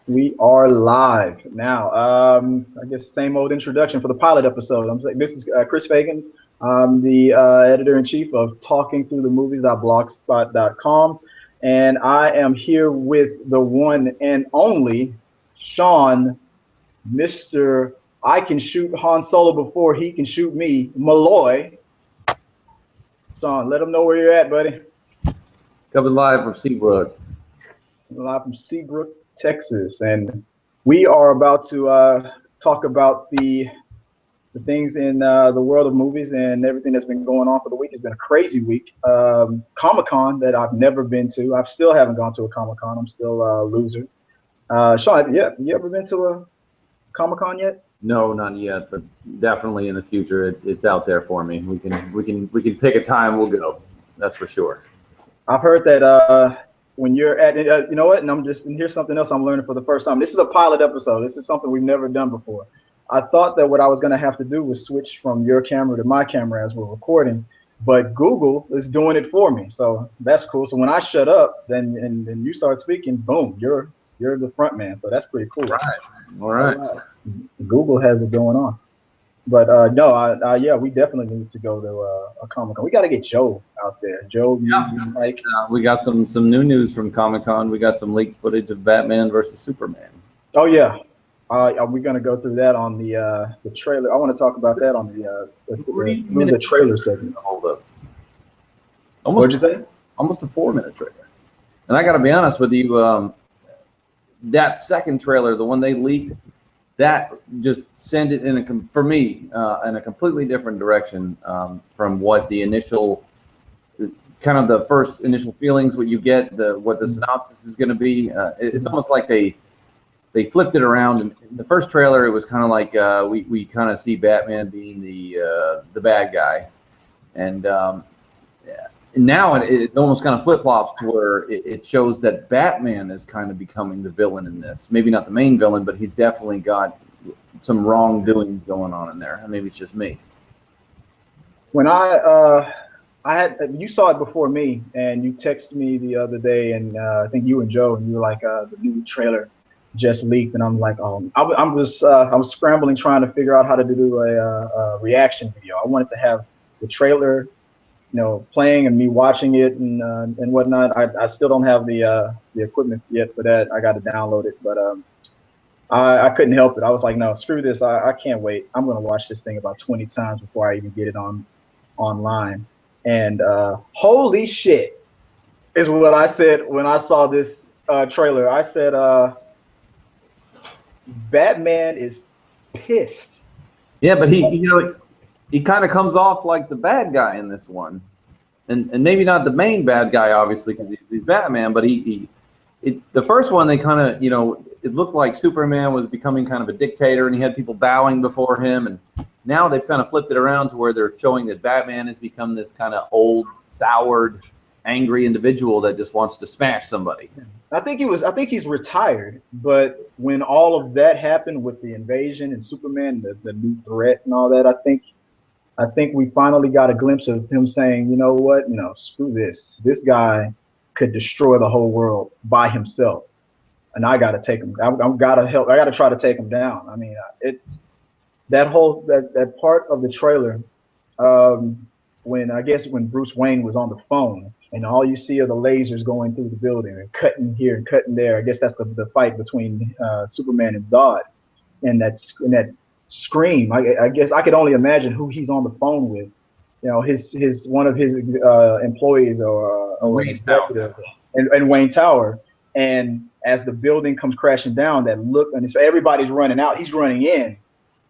We are live now. I guess same old introduction for the pilot episode. This is Chris Fagan. I'm the editor in chief of Talking Through the Movies.blogspot.com, and I am here with the one and only Sean, Mister. I can shoot Han Solo before he can shoot me, Malloy. Sean, let him know where you're at, buddy. Coming live from Seabrook. Live from Seabrook, Texas, and we are about to talk about the things in the world of movies and everything that's been going on for the week. It's been a crazy week. Comic-Con that I've never been to. I still haven't gone to a Comic-Con. I'm still a loser. Sean, yeah, you ever been to a Comic-Con yet? No, not yet, but definitely in the future, it's out there for me. We can pick a time. We'll go. That's for sure. I've heard that when you're at, you know what? And here's something else I'm learning for the first time. This is a pilot episode. This is something we've never done before. I thought that what I was going to have to do was switch from your camera to my camera as we're recording, but Google is doing it for me. So that's cool. So when I shut up, then you start speaking, boom, you're the front man. So that's pretty cool. All right. Google has it going on. But no, yeah, we definitely need to go to a Comic-Con. We got to get Joe out there. Joe, like, we got some new news from Comic-Con. We got some leaked footage of Batman versus Superman. Oh yeah, are we gonna go through that on the trailer? I want to talk about that on the trailer segment. Hold up. What'd you say? Almost a 4-minute trailer. And I got to be honest with you, that second trailer, the one they leaked, that just sent it for me in a completely different direction from what the initial, kind of the first initial feelings, what you get, what the synopsis is going to be. It's almost like they flipped it around. In the first trailer, it was kind of like we kind of see Batman being the bad guy, and now it almost kind of flip-flops to where it shows that Batman is kind of becoming the villain in this. Maybe not the main villain, but he's definitely got some wrongdoing going on in there. Maybe it's just me. When you saw it before me, and you texted me the other day, and I think you and Joe, and you were like, the new trailer just leaked, and I'm like, I was scrambling trying to figure out how to do a reaction video. I wanted to have the trailer, playing and me watching it and whatnot. I still don't have the equipment yet for that. I got to download it, but I couldn't help it. I was like, no, screw this. I can't wait. I'm gonna watch this thing about 20 times before I even get it online. And holy shit is what I said when I saw this trailer. I said, Batman is pissed. Yeah, but he kind of comes off like the bad guy in this one, and maybe not the main bad guy, obviously, because he's Batman. But the first one, they kind of, it looked like Superman was becoming kind of a dictator, and he had people bowing before him. And now they've kind of flipped it around to where they're showing that Batman has become this kind of old, soured, angry individual that just wants to smash somebody. I think he's retired, but when all of that happened with the invasion and Superman, the new threat and all that, I think we finally got a glimpse of him saying, you know what, screw this. This guy could destroy the whole world by himself, and I got to take him. I'm gotta help. I got to try to take him down. I mean, it's that whole that part of the trailer when Bruce Wayne was on the phone and all you see are the lasers going through the building and cutting here and cutting there. I guess that's the fight between Superman and Zod, and that scream. I guess I could only imagine who he's on the phone with. His one of his employees or Wayne Tower. And Wayne Tower. And as the building comes crashing down, and so everybody's running out. He's running in,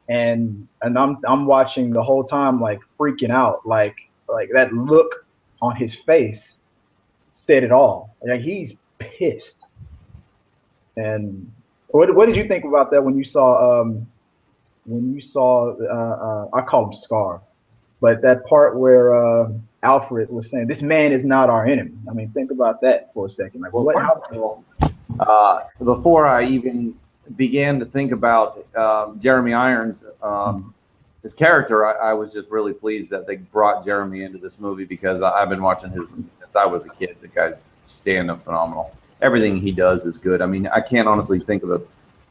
and I'm watching the whole time, like freaking out, like that look on his face said it all. Like he's pissed. And what did you think about that when you saw I call him Scar, but that part where Alfred was saying, "This man is not our enemy." I mean, think about that for a second. Like, before I even began to think about Jeremy Irons, his character, I was just really pleased that they brought Jeremy into this movie because I've been watching his movie since I was a kid. The guy's stand-up phenomenal. everything he does is good. I mean, I can't honestly think of a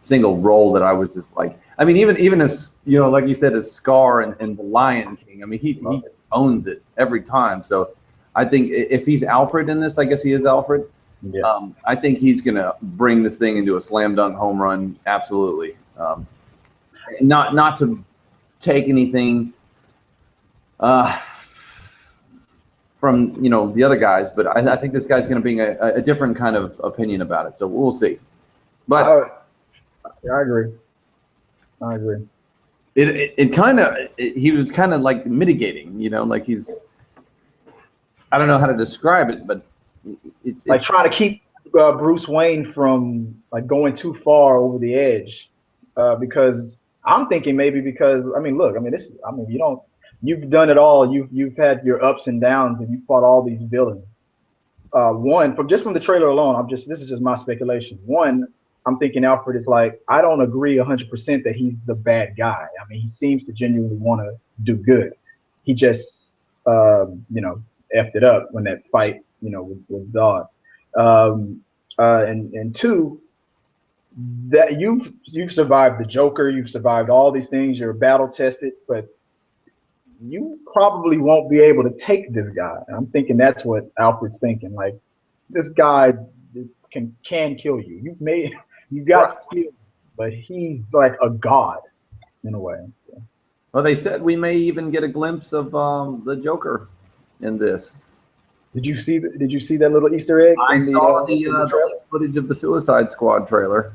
single role that I was just like. I mean, even as like you said, as Scar and the Lion King. I mean, he owns it every time. So I think if he's Alfred in this, I guess he is Alfred. Yeah. I think he's gonna bring this thing into a slam dunk home run. Absolutely. Not to take anything from the other guys, but I think this guy's going to bring a different kind of opinion about it. So we'll see. But I agree. I agree. He was kind of like mitigating, like he's, I don't know how to describe it, but it's like trying to keep Bruce Wayne from like going too far over the edge, because I'm thinking maybe because look, you've done it all. You've had your ups and downs, and you fought all these villains. One, from the trailer alone, this is just my speculation. One, I'm thinking Alfred is like, I don't agree 100% that he's the bad guy. I mean, he seems to genuinely want to do good. He just, effed it up when that fight, with Zod. And two, that you've survived the Joker, you've survived all these things, you're battle tested, but you probably won't be able to take this guy. I'm thinking that's what Alfred's thinking. Like, this guy can kill you. You got skill, but he's like a god in a way. Yeah. Well, they said we may even get a glimpse of the Joker in this. Did you see that little Easter egg? I saw the footage of the Suicide Squad trailer.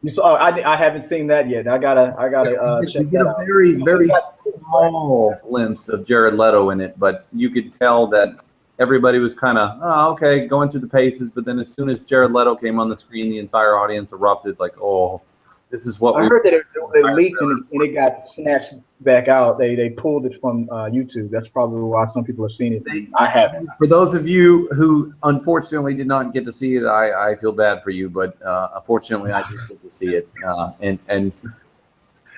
You saw? I haven't seen that yet. I gotta check that out. Very small glimpse of Jared Leto in it, but you could tell that everybody was kind of okay, going through the paces. But then as soon as Jared Leto came on the screen, the entire audience erupted like, "Oh, this is what." I heard that it leaked and it got snatched back out. They pulled it from YouTube. That's probably why some people have seen it. I haven't. For those of you who unfortunately did not get to see it, I feel bad for you, but unfortunately I did get to see it, and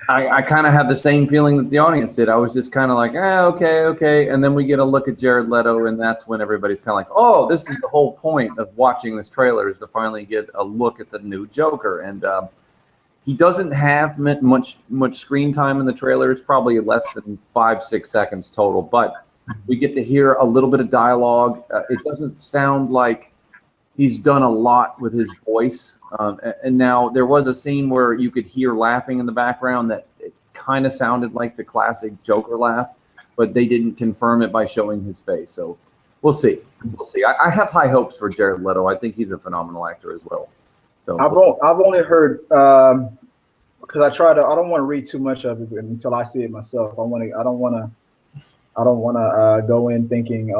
I kind of had the same feeling that the audience did. I was just kind of like, okay, and then we get a look at Jared Leto, and that's when everybody's kind of like, oh, this is the whole point of watching this trailer, is to finally get a look at the new Joker. And he doesn't have much screen time in the trailer. It's probably less than 5-6 seconds total, but we get to hear a little bit of dialogue. It doesn't sound like he's done a lot with his voice. And now there was a scene where you could hear laughing in the background that it kind of sounded like the classic Joker laugh, but they didn't confirm it by showing his face. So we'll see. I have high hopes for Jared Leto. I think he's a phenomenal actor as well. So I've only heard, because I don't want to read too much of it until I see it myself. I don't want to go in thinking,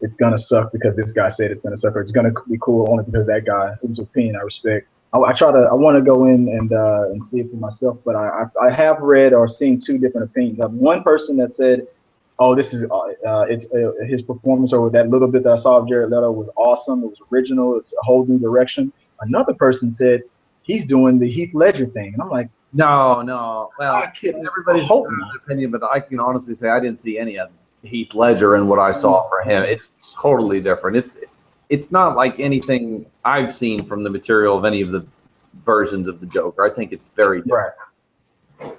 it's gonna suck because this guy said it's gonna suck, or it's gonna be cool only because that guy, whose opinion I respect. I want to go in and see it for myself. But I have read or seen two different opinions. I have one person that said, "Oh, this is his performance, or that little bit that I saw of Jared Leto was awesome. It was original. It's a whole new direction." Another person said he's doing the Heath Ledger thing, and I'm like, no. Well, everybody's opinion, but I can honestly say I didn't see any of Heath Ledger and what I saw for him. It's totally different. It's not like anything I've seen from the material of any of the versions of the Joker. I think it's very different. Right.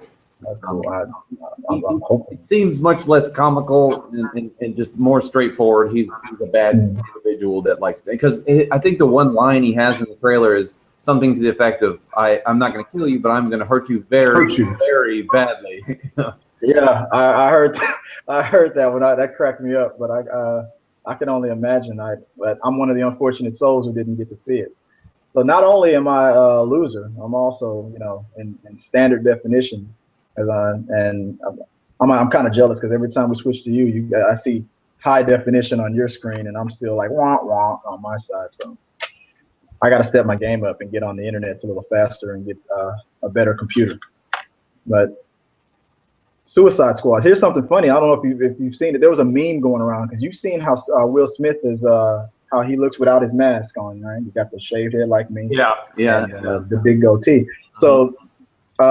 It seems much less comical and just more straightforward. He's a bad individual that likes, because I think the one line he has in the trailer is something to the effect of, I'm not going to kill you, but I'm going to hurt you very badly. Yeah, I heard that one. That cracked me up, but I can only imagine. But I'm one of the unfortunate souls who didn't get to see it. So not only am I a loser, I'm also, in standard definition. I'm kind of jealous because every time we switch to you, I see high definition on your screen, and I'm still like wah wah on my side. So I got to step my game up and get on the internet a little faster and get a better computer. But Suicide Squad. Here's something funny. I don't know if you've seen it. There was a meme going around because you've seen how Will Smith is how he looks without his mask on, right? You got the shaved head like me. Yeah. And, the big goatee. So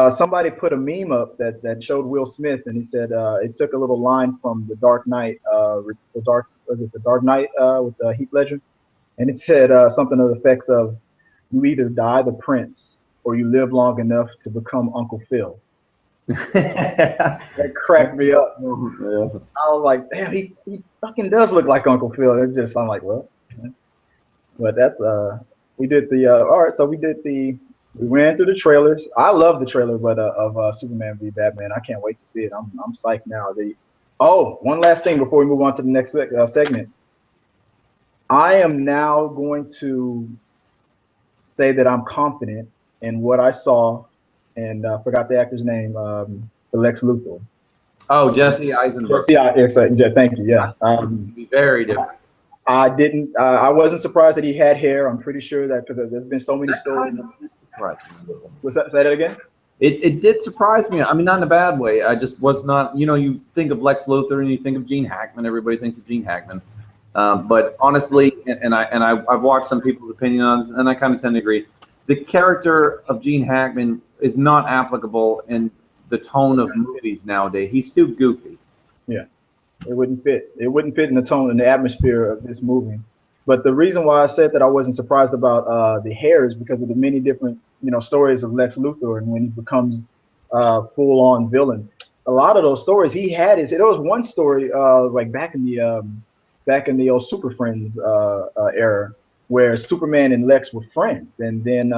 somebody put a meme up that showed Will Smith, and he said it took a little line from The Dark Knight. The Dark Knight with Heath Ledger, and it said something to the effects of, "You either die the prince or you live long enough to become Uncle Phil." That cracked me up. Yeah. I was like, damn, he fucking does look like Uncle Phil. It just, I'm like, well, that's we did the all right. So we ran through the trailers. I love the trailer, but of Superman v Batman. I can't wait to see it. I'm psyched now. One last thing before we move on to the next segment. I am now going to say that I'm confident in what I saw, and forgot the actor's name, the Lex Luthor. Oh, Jesse Eisenberg. Thank you. Yeah, be very different. I didn't. I wasn't surprised that he had hair. I'm pretty sure that because there's been so many stories. Was that? Say that again. It did surprise me. I mean, not in a bad way. I just was not. You know, you think of Lex Luthor and you think of Gene Hackman. Everybody thinks of Gene Hackman. But honestly, I've watched some people's opinion on this, and I kind of tend to agree. The character of Gene Hackman is not applicable in the tone of movies nowadays. He's too goofy. Yeah, it wouldn't fit. It wouldn't fit in the tone and the atmosphere of this movie. But the reason why I said that I wasn't surprised about the hair is because of the many different, stories of Lex Luthor, and when he becomes full-on villain. A lot of those stories he had there was one story like back in the old Super Friends era, where Superman and Lex were friends, and then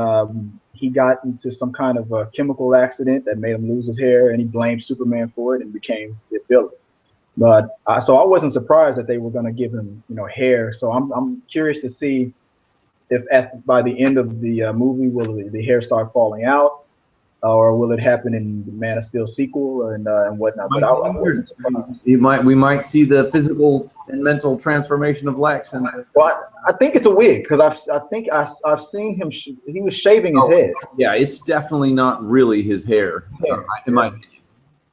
he got into some kind of a chemical accident that made him lose his hair, and he blamed Superman for it and became the villain. But so I wasn't surprised that they were going to give him, hair. So I'm curious to see if by the end of the movie will the hair start falling out, or will it happen in the Man of Steel sequel and whatnot? But I wasn't surprised. We might see the physical and mental transformation of Lex. And well, I think it's a wig because I've seen him. He was shaving his head. Yeah, it's definitely not really his hair, in my opinion.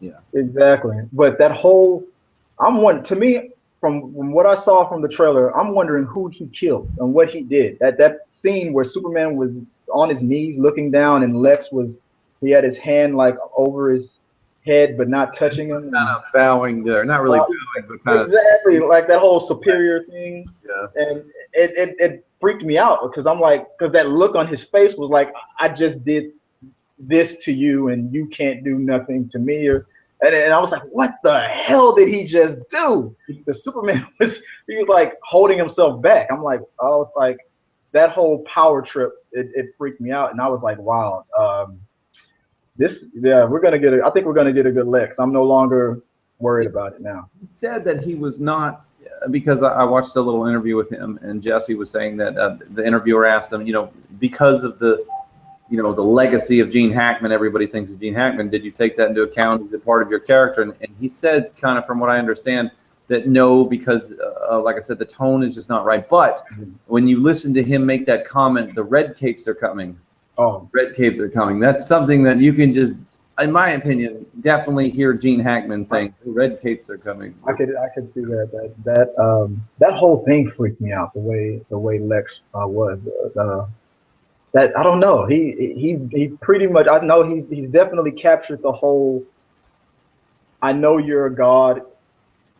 Yeah, exactly. But that whole, to me, from what I saw from the trailer, I'm wondering who he killed and what he did. That scene where Superman was on his knees looking down and Lex he had his hand like over his head but not touching him. Kind of bowing there, not really bowing, but kind exactly like that whole superior thing. Yeah. And it freaked me out because because that look on his face was like, I just did this to you and you can't do nothing to me. And I was like, what the hell did he just do? The Superman he was like holding himself back. I was like, that whole power trip, it freaked me out. And I was like, wow, I think we're gonna get a good Lex. I'm no longer worried about it now. He said that he was not, because I watched a little interview with him, and Jesse was saying that the interviewer asked him, because of the legacy of Gene Hackman, everybody thinks of Gene Hackman. Did you take that into account as a part of your character? And he said, kind of from what I understand, that no, because like I said, the tone is just not right. But when you listen to him make that comment, the red capes are coming. Oh, red capes are coming. That's something that you can just, in my opinion, definitely hear Gene Hackman saying, the red capes are coming. I could see that whole thing freaked me out. The way Lex was. That I don't know. He pretty much, I know he's definitely captured the whole, I know you're a god,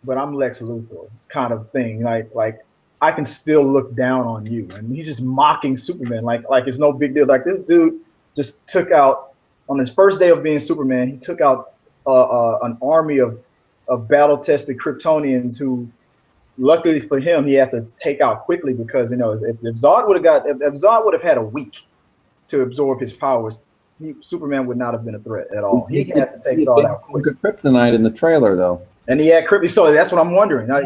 but I'm Lex Luthor kind of thing. Like I can still look down on you, and he's just mocking Superman like it's no big deal. Like this dude just took out, on his first day of being Superman, he took out an army of battle-tested Kryptonians who, luckily for him, he had to take out quickly because if Zod would have had a week to absorb his powers, Superman would not have been a threat at all. He had to take Zod out quickly. Kryptonite in the trailer though. And he had kryptonite, so that's what I'm wondering. I'm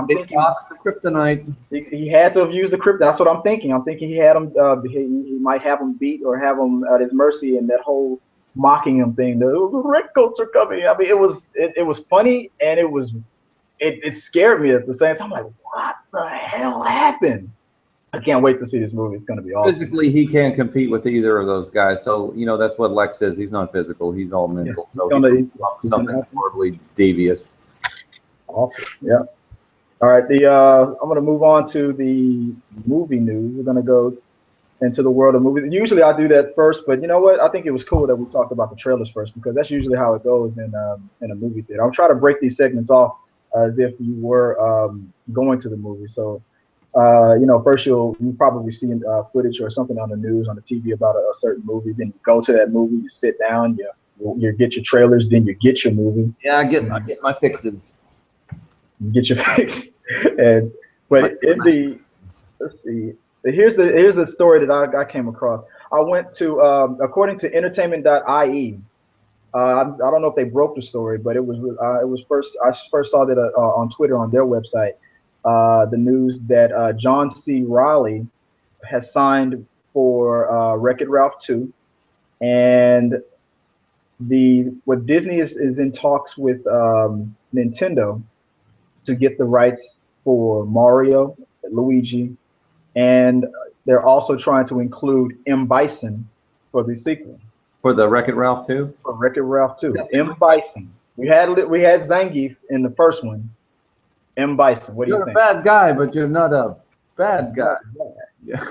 thinking the kryptonite. He had to have used the kryptonite. That's what I'm thinking. I'm thinking he had him. He might have him beat or have him at his mercy, and that whole mocking him thing. The redcoats are coming. I mean, it was funny, and it scared me at the same time. I'm like, what the hell happened? I can't wait to see this movie. It's going to be awesome. Physically, he can't compete with either of those guys. So, that's what Lex is. He's not physical. He's all mental. Yeah, so he's something horribly devious. Awesome. Yeah. All right. I'm going to move on to the movie news. We're going to go into the world of movies. Usually I do that first, but you know what? I think it was cool that we talked about the trailers first because that's usually how it goes in a movie theater. I'll try to break these segments off as if you were going to the movie. So First you probably see footage or something on the news, on the TV about a certain movie. Then you go to that movie, you sit down, you get your trailers, then you get your movie. Yeah, I get my fixes. You get your fix. But let's see. Here's the story that I came across. I went to according to entertainment.ie. I don't know if they broke the story, but it was first. I first saw that on Twitter on their website. The news that John C. Reilly has signed for Wreck-It Ralph 2, and what Disney is in talks with Nintendo to get the rights for Mario, Luigi, and they're also trying to include M. Bison for the sequel. For the Wreck-It Ralph 2? For Wreck-It Ralph 2. M. Bison. We had Zangief in the first one. M. Bison. What do you think? You're a bad guy, but you're not a bad guy. Yeah.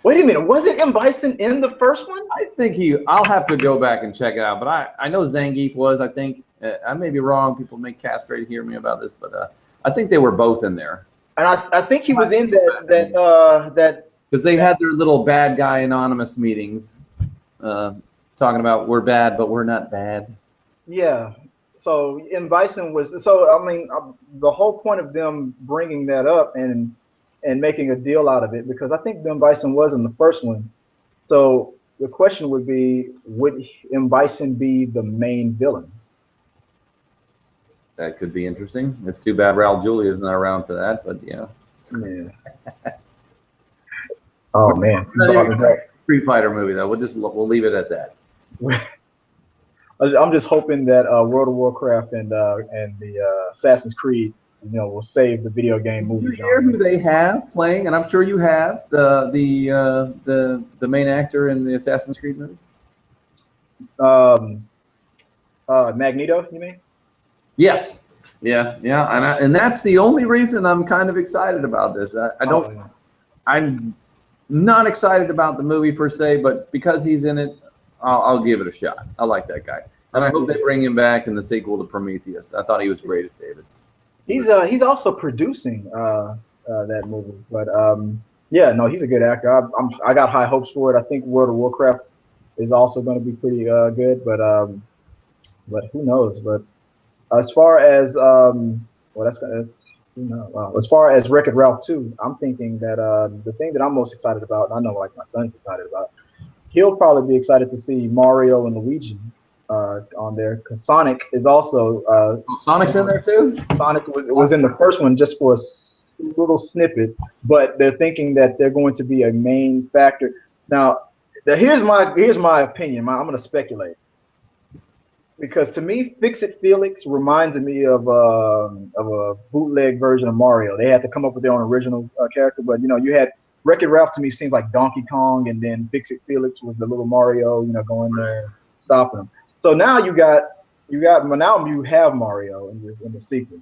Wait a minute. Wasn't M. Bison in the first one? I think I'll have to go back and check it out, but I know Zangief was, I think. I may be wrong. People may castrate hear me about this, but I think they were both in there. And I think he was in that because they had their little bad guy anonymous meetings, talking about we're bad, but we're not bad. Yeah. So M. Bison was. So I mean, the whole point of them bringing that up and making a deal out of it, because I think M. Bison was in the first one. So the question would be, would M. Bison be the main villain? That could be interesting. It's too bad Raul Julia is not around for that, but yeah. Oh man, Street Fighter movie though. We'll leave it at that. I'm just hoping that World of Warcraft and the Assassin's Creed, will save the video game movie. You hear who they have playing, and I'm sure you have the main actor in the Assassin's Creed movie. Magneto, you mean? Yes. Yeah. And that's the only reason I'm kind of excited about this. I'm not excited about the movie per se, but because he's in it, I'll give it a shot. I like that guy, and I hope they bring him back in the sequel to Prometheus. I thought he was great as David. He's also producing that movie, but he's a good actor. I got high hopes for it. I think World of Warcraft is also going to be pretty good, but who knows? But as far as as far as Wreck-It Ralph 2, I'm thinking that the thing that I'm most excited about, and I know like my son's excited about, he'll probably be excited to see Mario and Luigi on there, because Sonic is also Sonic's in there too? Sonic was in the first one just for a little snippet, but they're thinking that they're going to be a main factor. Now, here's my opinion. I'm going to speculate, because to me, Fix-It Felix reminds me of a bootleg version of Mario. They had to come up with their own original character, but you had Wreck-It Ralph. To me seems like Donkey Kong, and then Fix-It Felix was the little Mario, going there stopping him. So now you have Mario in the sequel.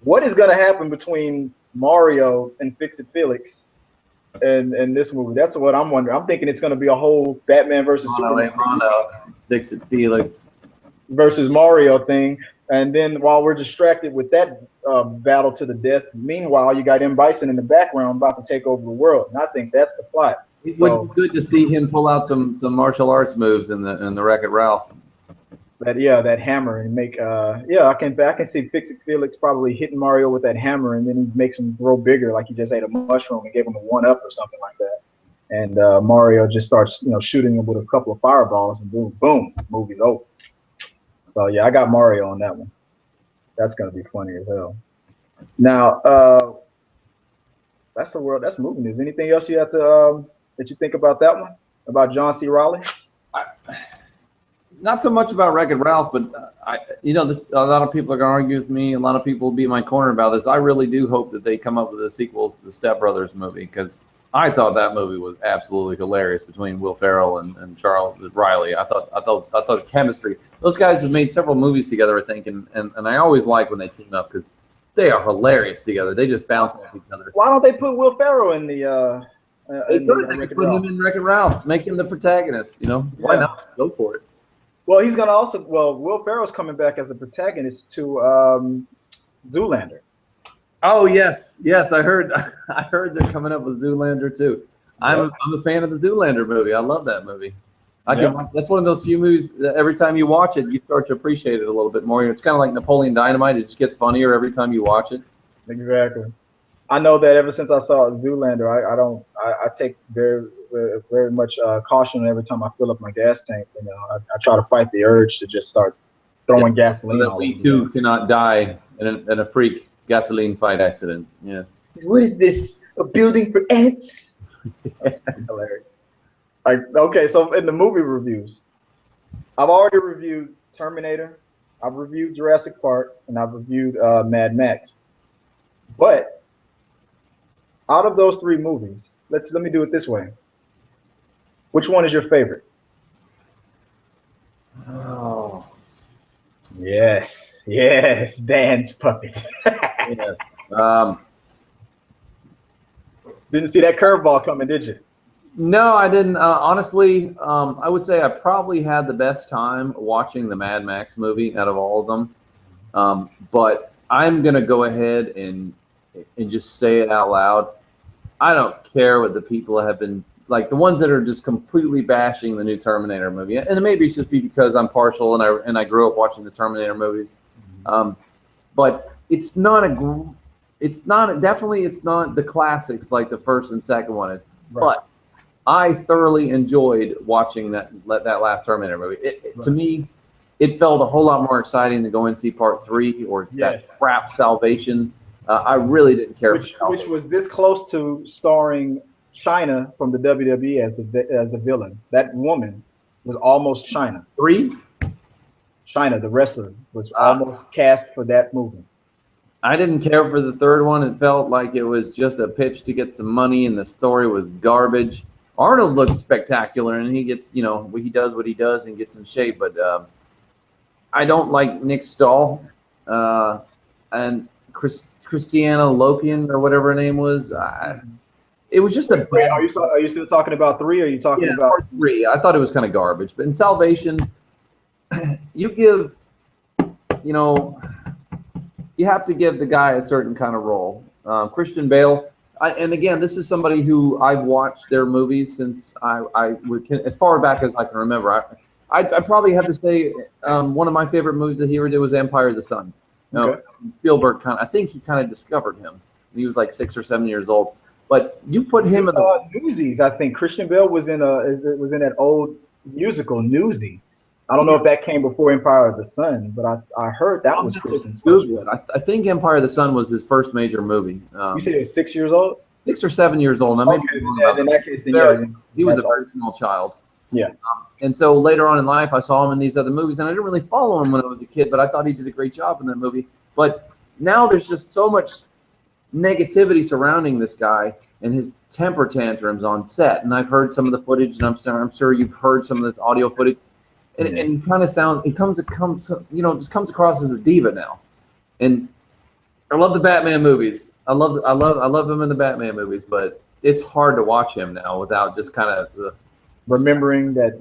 What is going to happen between Mario and Fix-It Felix in this movie? That's what I'm wondering. I'm thinking it's going to be a whole Batman versus Superman, Fix-It Felix versus Mario thing, and then while we're distracted with that battle to the death, meanwhile you got M. Bison in the background about to take over the world, and I think that's the plot. It would be good to see him pull out some martial arts moves in the Wreck-It Ralph. That hammer, and make I can see Fix-It Felix probably hitting Mario with that hammer, and then he makes him grow bigger, like he just ate a mushroom and gave him a 1-up or something like that. And Mario just starts shooting him with a couple of fireballs, and boom, movie's over. So yeah, I got Mario on that one. That's gonna be funny as hell. Now, that's movie news. Anything else you have to that you think about that one? About John C. Reilly? Not so much about Wreck-It Ralph, but a lot of people are gonna argue with me. A lot of people will be in my corner about this. I really do hope that they come up with a sequel to the Step Brothers movie, because I thought that movie was absolutely hilarious between Will Ferrell and Charles Riley. I thought chemistry. Those guys have made several movies together, I think, and I always like when they team up, because they are hilarious together. They just bounce off each other. Why don't they put Will Ferrell in the? They could put him in Wreck-It Ralph, make him the protagonist. Why not? Go for it. Well, he's gonna also. Well, Will Ferrell's coming back as the protagonist to Zoolander. Oh yes, yes. I heard. I heard they're coming up with Zoolander too. I'm a fan of the Zoolander movie. I love that movie. I can. That's one of those few movies that every time you watch it, you start to appreciate it a little bit more. It's kind of like Napoleon Dynamite. It just gets funnier every time you watch it. Exactly. I know that ever since I saw Zoolander, I take very much caution every time I fill up my gas tank. You know, I try to fight the urge to just start throwing gasoline So that all we over. too cannot die in a freak gasoline fight accident. Yeah. What is this? A building for ants? Hilarious. Like, okay, so in the movie reviews, I've already reviewed Terminator, I've reviewed Jurassic Park, and I've reviewed Mad Max. But out of those three movies, let me do it this way. Which one is your favorite? Oh. Yes, Dan's puppet. Yes. Didn't see that curveball coming, did you? No, I didn't. Honestly, I would say I probably had the best time watching the Mad Max movie out of all of them. But I'm gonna go ahead and just say it out loud. I don't care what the people have been like, the ones that are just completely bashing the new Terminator movie, and maybe it's just because I'm partial and I grew up watching the Terminator movies. But it's not it's not the classics like the first and second one is. Right. But I thoroughly enjoyed watching that last Terminator movie. To me, it felt a whole lot more exciting to go and see Part 3 or that crap Salvation. I really didn't care. Which was this close to starring China from the WWE as the villain. That woman was almost China. 3? China, the wrestler, was almost cast for that movie. I didn't care for the third one. It felt like it was just a pitch to get some money, and the story was garbage. Arnold looked spectacular, and he gets, he does what he does and gets in shape. But I don't like Nick Stahl and Christiana Lopian or whatever her name was. It was just a. Wait, are you still talking about 3? Or are you talking about 3? I thought it was kind of garbage. But in Salvation, you give, you have to give the guy a certain kind of role. Christian Bale. And again, this is somebody who I've watched their movies since as far back as I can remember. I probably have to say one of my favorite movies that he ever did was Empire of the Sun. Spielberg I think he kind of discovered him. He was like 6 or 7 years old. But you put him in the Newsies. I think Christian Bale was in that old musical Newsies. I don't know if that came before Empire of the Sun, but I heard that was Christian. I think Empire of the Sun was his first major movie. You said he was 6 years old? 6 or 7 years old. Now, maybe in that case, he was a very small child. Yeah. And so later on in life, I saw him in these other movies, and I didn't really follow him when I was a kid, but I thought he did a great job in that movie. But now there's just so much negativity surrounding this guy and his temper tantrums on set. And I've heard some of the footage, and I'm sure you've heard some of this audio footage. And kind of he comes across as a diva now. And I love the Batman movies. I love him in the Batman movies, but it's hard to watch him now without just kind of remembering that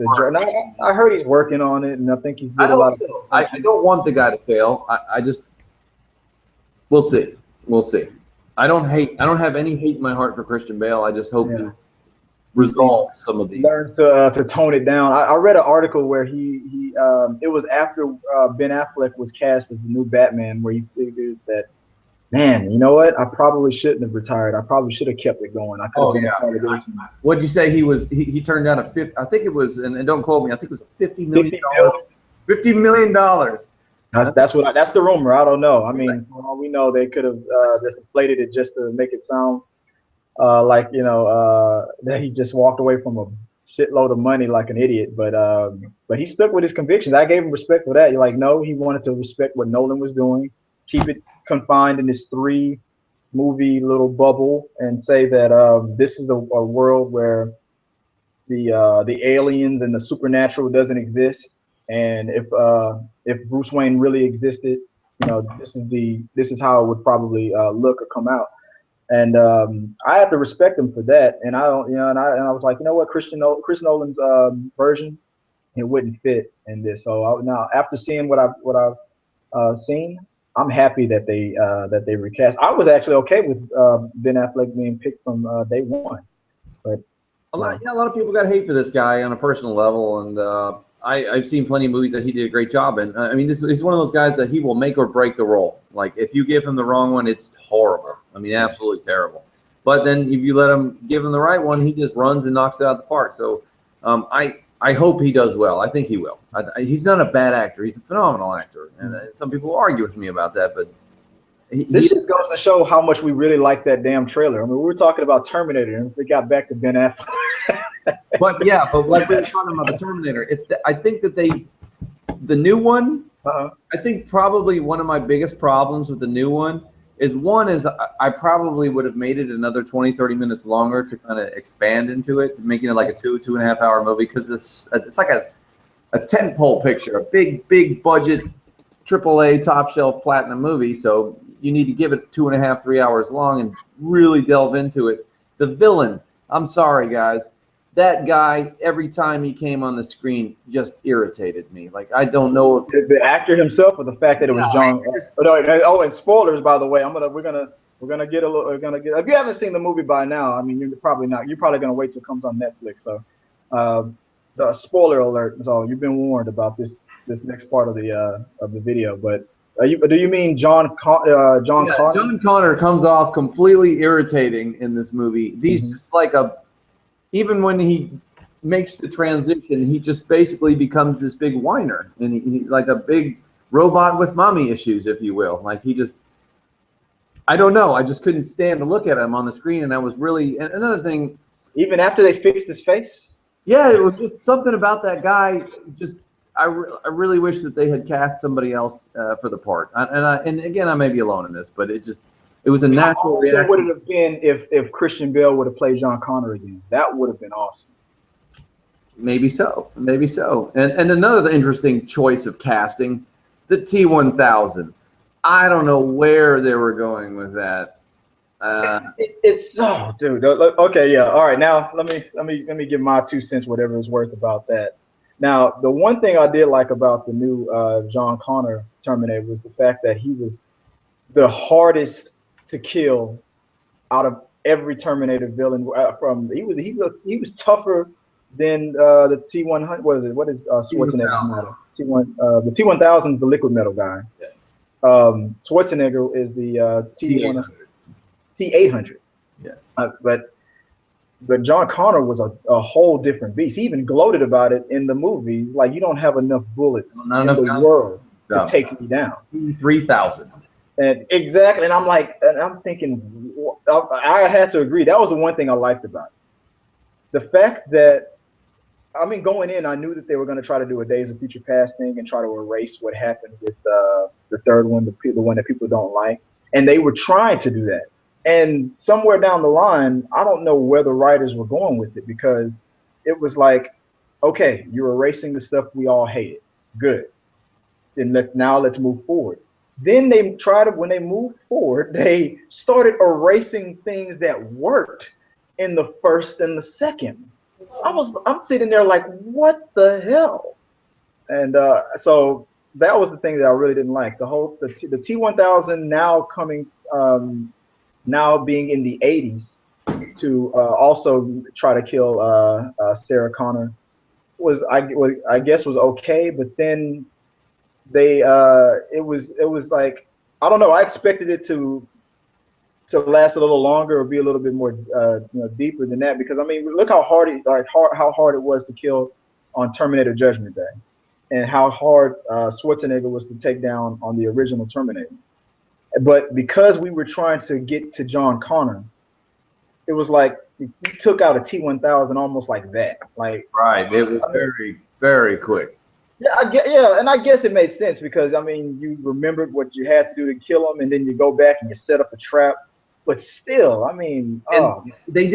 I heard he's working on it, and I think he's did a lot of. I don't want the guy to fail. We'll see. I don't have any hate in my heart for Christian Bale. I just hope he resolve some of these. Learns to tone it down. I read an article where he it was after Ben Affleck was cast as the new Batman, where he figured that, man, you know what? I probably shouldn't have retired. I probably should have kept it going. I could have been a part of this. What did you say? He turned down I think it was, and don't quote me, I think it was $50 million. $50 million. That's the rumor. I don't know. I mean, for all we know, they could have just inflated it just to make it sound that he just walked away from a shitload of money like an idiot. But he stuck with his convictions. I gave him respect for that. You're like, no, he wanted to respect what Nolan was doing, keep it confined in this 3-movie little bubble, and say that this is a world where the aliens and the supernatural doesn't exist. And if Bruce Wayne really existed, this is how it would probably look or come out. And I have to respect him for that. And I don't, and I was like, you know what, Chris Nolan's version, it wouldn't fit in this. So now, after seeing what I've seen, I'm happy that they recast. I was actually okay with Ben Affleck being picked from day one, but A lot of people got hate for this guy on a personal level, and I've seen plenty of movies that he did a great job in. I mean, he's one of those guys that he will make or break the role. Like, if you give him the wrong one, it's horrible. I mean, absolutely terrible. But then if you let him give him the right one, he just runs and knocks it out of the park. So I hope he does well. I think he will. He's not a bad actor. He's a phenomenal actor, and some people argue with me about that, but. This just goes to show how much we really like that damn trailer. I mean, we were talking about Terminator, and we got back to Ben Affleck. But like we were talking about the Terminator, I think that the new one, I think probably one of my biggest problems with the new one is I probably would have made it another 20, 30 minutes longer to kind of expand into it, making it like a 2.5 hour movie, because it's like a tentpole picture, a big budget AAA top shelf platinum movie. So you need to give it 2.5, 3 hours long and really delve into it. The villain, I'm sorry, guys. That guy, every time he came on the screen, just irritated me. Like, I don't know if the actor himself, or the fact that it was John. Oh, and spoilers, by the way. We're gonna get. If you haven't seen the movie by now, I mean, you're probably not. You're probably gonna wait till it comes on Netflix. So, spoiler alert. So you've been warned about this next part of the video. But do you mean John Connor? John Connor comes off completely irritating in this movie. He's just like even when he makes the transition, he just basically becomes this big whiner, and he like a big robot with mommy issues, if you will. Like, I don't know. I just couldn't stand to look at him on the screen, and I was really. And another thing, even after they fixed his face. Yeah, it was just something about that guy. Just I really wish that they had cast somebody else for the part. And again, I may be alone in this, but it was a natural reaction. How awesome would it have been if Christian Bale would have played John Connor again? That would have been awesome. Maybe so. And another interesting choice of casting, the T-1000. I don't know where they were going with that. Dude. Okay, yeah. All right, now let me give my 2 cents, whatever it's worth, about that. Now, the one thing I did like about the new John Connor Terminator was the fact that he was the hardest to kill out of every Terminator villain. He was tougher than the T-100. What is Schwarzenegger model? The T-1000 is the liquid metal guy. Yeah. Schwarzenegger is the T-800. Yeah. But John Connor was a whole different beast. He even gloated about it in the movie. Like, you don't have enough bullets in the world to take me down. 3,000. And exactly. And I'm thinking, I had to agree. That was the one thing I liked about it. The fact that, I mean, going in, I knew that they were going to try to do a Days of Future Past thing and try to erase what happened with the third one, the one that people don't like. And they were trying to do that. And somewhere down the line, I don't know where the writers were going with it, because it was like, okay, you're erasing the stuff we all hated. Good. And let's move forward. Then when they moved forward, they started erasing things that worked in the first and the second. I'm sitting there like, what the hell? And so that was the thing that I really didn't like. The T-1000 now coming, now being in the 80s to also try to kill Sarah Connor I guess was okay, but then it was like, I don't know. I expected it to last a little longer or be a little bit more deeper than that, because I mean, look how hard it was to kill on Terminator Judgment Day, and how hard Schwarzenegger was to take down on the original Terminator. But because we were trying to get to John Connor, it was like we took out a T-1000 almost like that. Like, right, it was very, very quick. Yeah, and I guess it made sense, because I mean, you remembered what you had to do to kill him, and then you go back and you set up a trap. But still, I mean, they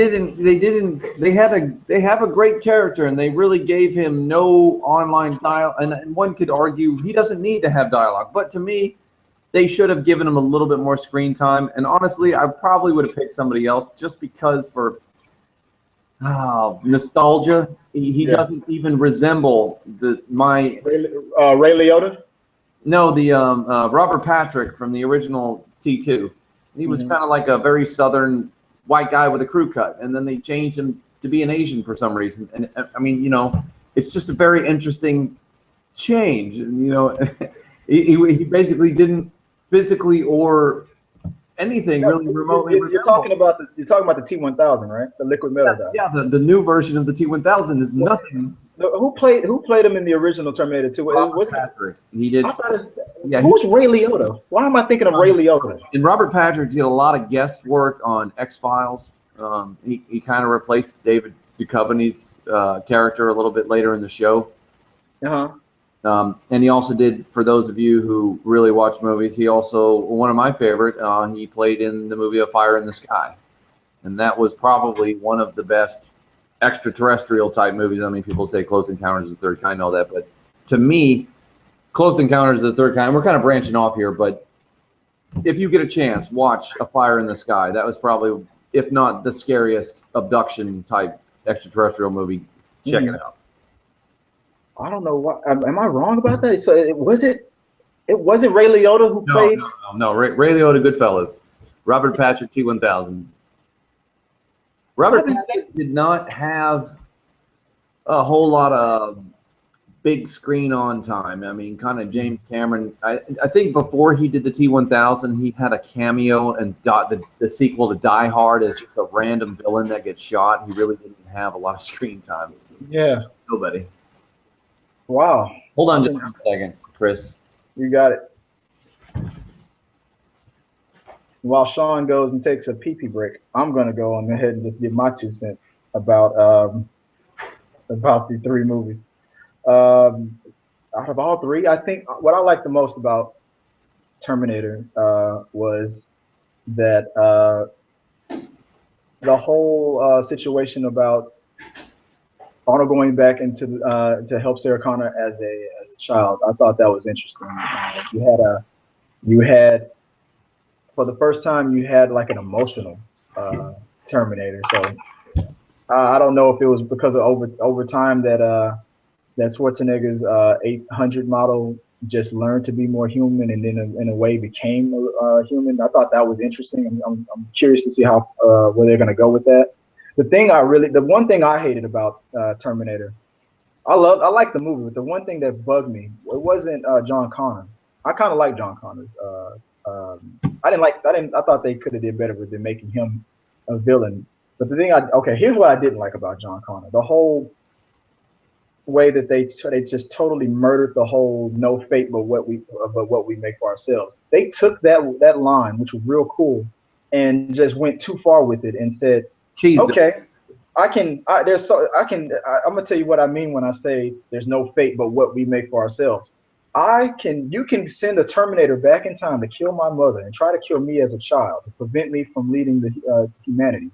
have a great character, and they really gave him no online dialogue. And one could argue he doesn't need to have dialogue, but to me, they should have given him a little bit more screen time. And honestly, I probably would have picked somebody else, just because for nostalgia. He doesn't even resemble Ray Liotta. No, the Robert Patrick from the original T2. He was kind of like a very southern white guy with a crew cut, and then they changed him to be an Asian for some reason. And I mean, you know, it's just a very interesting change. And, you know, he basically didn't physically or anything really remotely. You're talking about the T1000, right? The liquid metal guy. Yeah, the new version of the T1000 is nothing. Who played him in the original Terminator 2? Robert Patrick. He did. Yeah, who's Ray Liotta? Why am I thinking of Ray Liotta? And Robert Patrick did a lot of guest work on X-Files. He kind of replaced David Duchovny's character a little bit later in the show. And he also did, for those of you who really watch movies, he also, one of my favorite, he played in the movie A Fire in the Sky. And that was probably one of the best extraterrestrial type movies. I mean, people say Close Encounters of the Third Kind, all that, but to me, Close Encounters of the Third Kind, we're kind of branching off here, but if you get a chance, watch A Fire in the Sky. That was probably, if not the scariest abduction type extraterrestrial movie. Check it out. I don't know what, am I wrong about that? So it wasn't Ray Liotta who played? No, Ray Liotta, Goodfellas. Robert Patrick, T1000. Robert Patrick did not have a whole lot of big screen on time. I mean, kind of James Cameron. I think before he did the T1000, he had a cameo and the sequel to Die Hard as just a random villain that gets shot. He really didn't have a lot of screen time. Yeah. Nobody. Wow. Hold on just a second, Chris. You got it. While Sean goes and takes a pee-pee break, I'm going to go on ahead and just give my 2 cents about the 3 movies. Out of all 3, I think what I liked the most about Terminator was that the whole situation about Arnold going back into to help Sarah Connor as a child. I thought that was interesting. You had for the first time, you had like an emotional Terminator. So I don't know if it was because of over time that that Schwarzenegger's 800 model just learned to be more human, and then in a way became human. I thought that was interesting. I'm curious to see how where they're going to go with that. The one thing I hated about Terminator, I liked the movie, but the one thing that bugged me, it wasn't John Connor. I kind of like John Connor. I thought they could have did better with making him a villain. But here's what I didn't like about John Connor. The whole way that they just totally murdered the whole no fate but what we make for ourselves. They took that line, which was real cool, and just went too far with it and said, okay, I'm gonna tell you what I mean when I say there's no fate but what we make for ourselves. You can send a Terminator back in time to kill my mother and try to kill me as a child to prevent me from leading the humanity.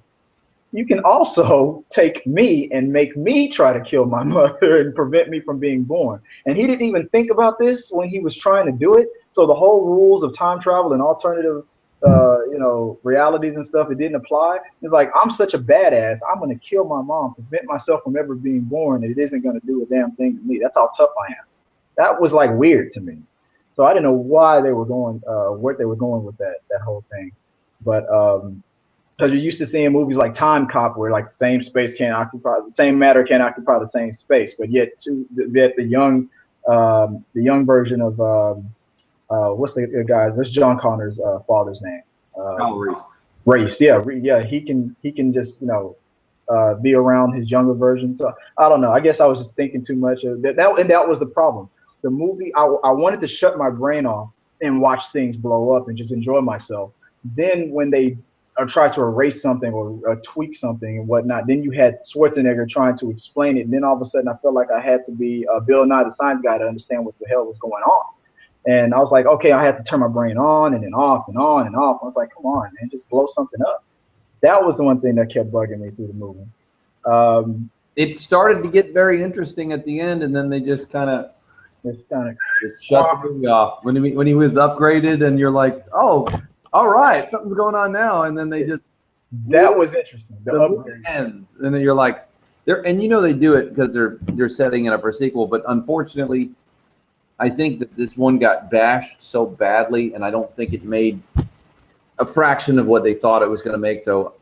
You can also take me and make me try to kill my mother and prevent me from being born. And he didn't even think about this when he was trying to do it. So the whole rules of time travel and alternative realities and stuff, it didn't apply. It's like, I'm such a badass, I'm gonna kill my mom, prevent myself from ever being born, and it isn't gonna do a damn thing to me. That's how tough I am. That was like weird to me. So I didn't know why they were going, what they were going with that whole thing. But because you're used to seeing movies like Time Cop, where like the same matter can't occupy the same space, but yet the young version of what's John Connor's father's name? Race. Yeah. He can just be around his younger version. So I don't know. I guess I was just thinking too much. That was the problem. The movie, I wanted to shut my brain off and watch things blow up and just enjoy myself. Then when they try to erase something or tweak something and whatnot, then you had Schwarzenegger trying to explain it. And then all of a sudden I felt like I had to be Bill Nye the Science Guy to understand what the hell was going on. And I was like, okay, I had to turn my brain on and then off and on and off. I was like, come on, man, just blow something up. That was the one thing that kept bugging me through the movie. It started to get very interesting at the end, and then they just kind of shut the movie off. When he was upgraded, and you're like, oh, all right, something's going on now, and then they just that was interesting. The movie ends, and then you're like, they do it because they're setting it up for a sequel. But unfortunately, I think that this one got bashed so badly, and I don't think it made a fraction of what they thought it was going to make. So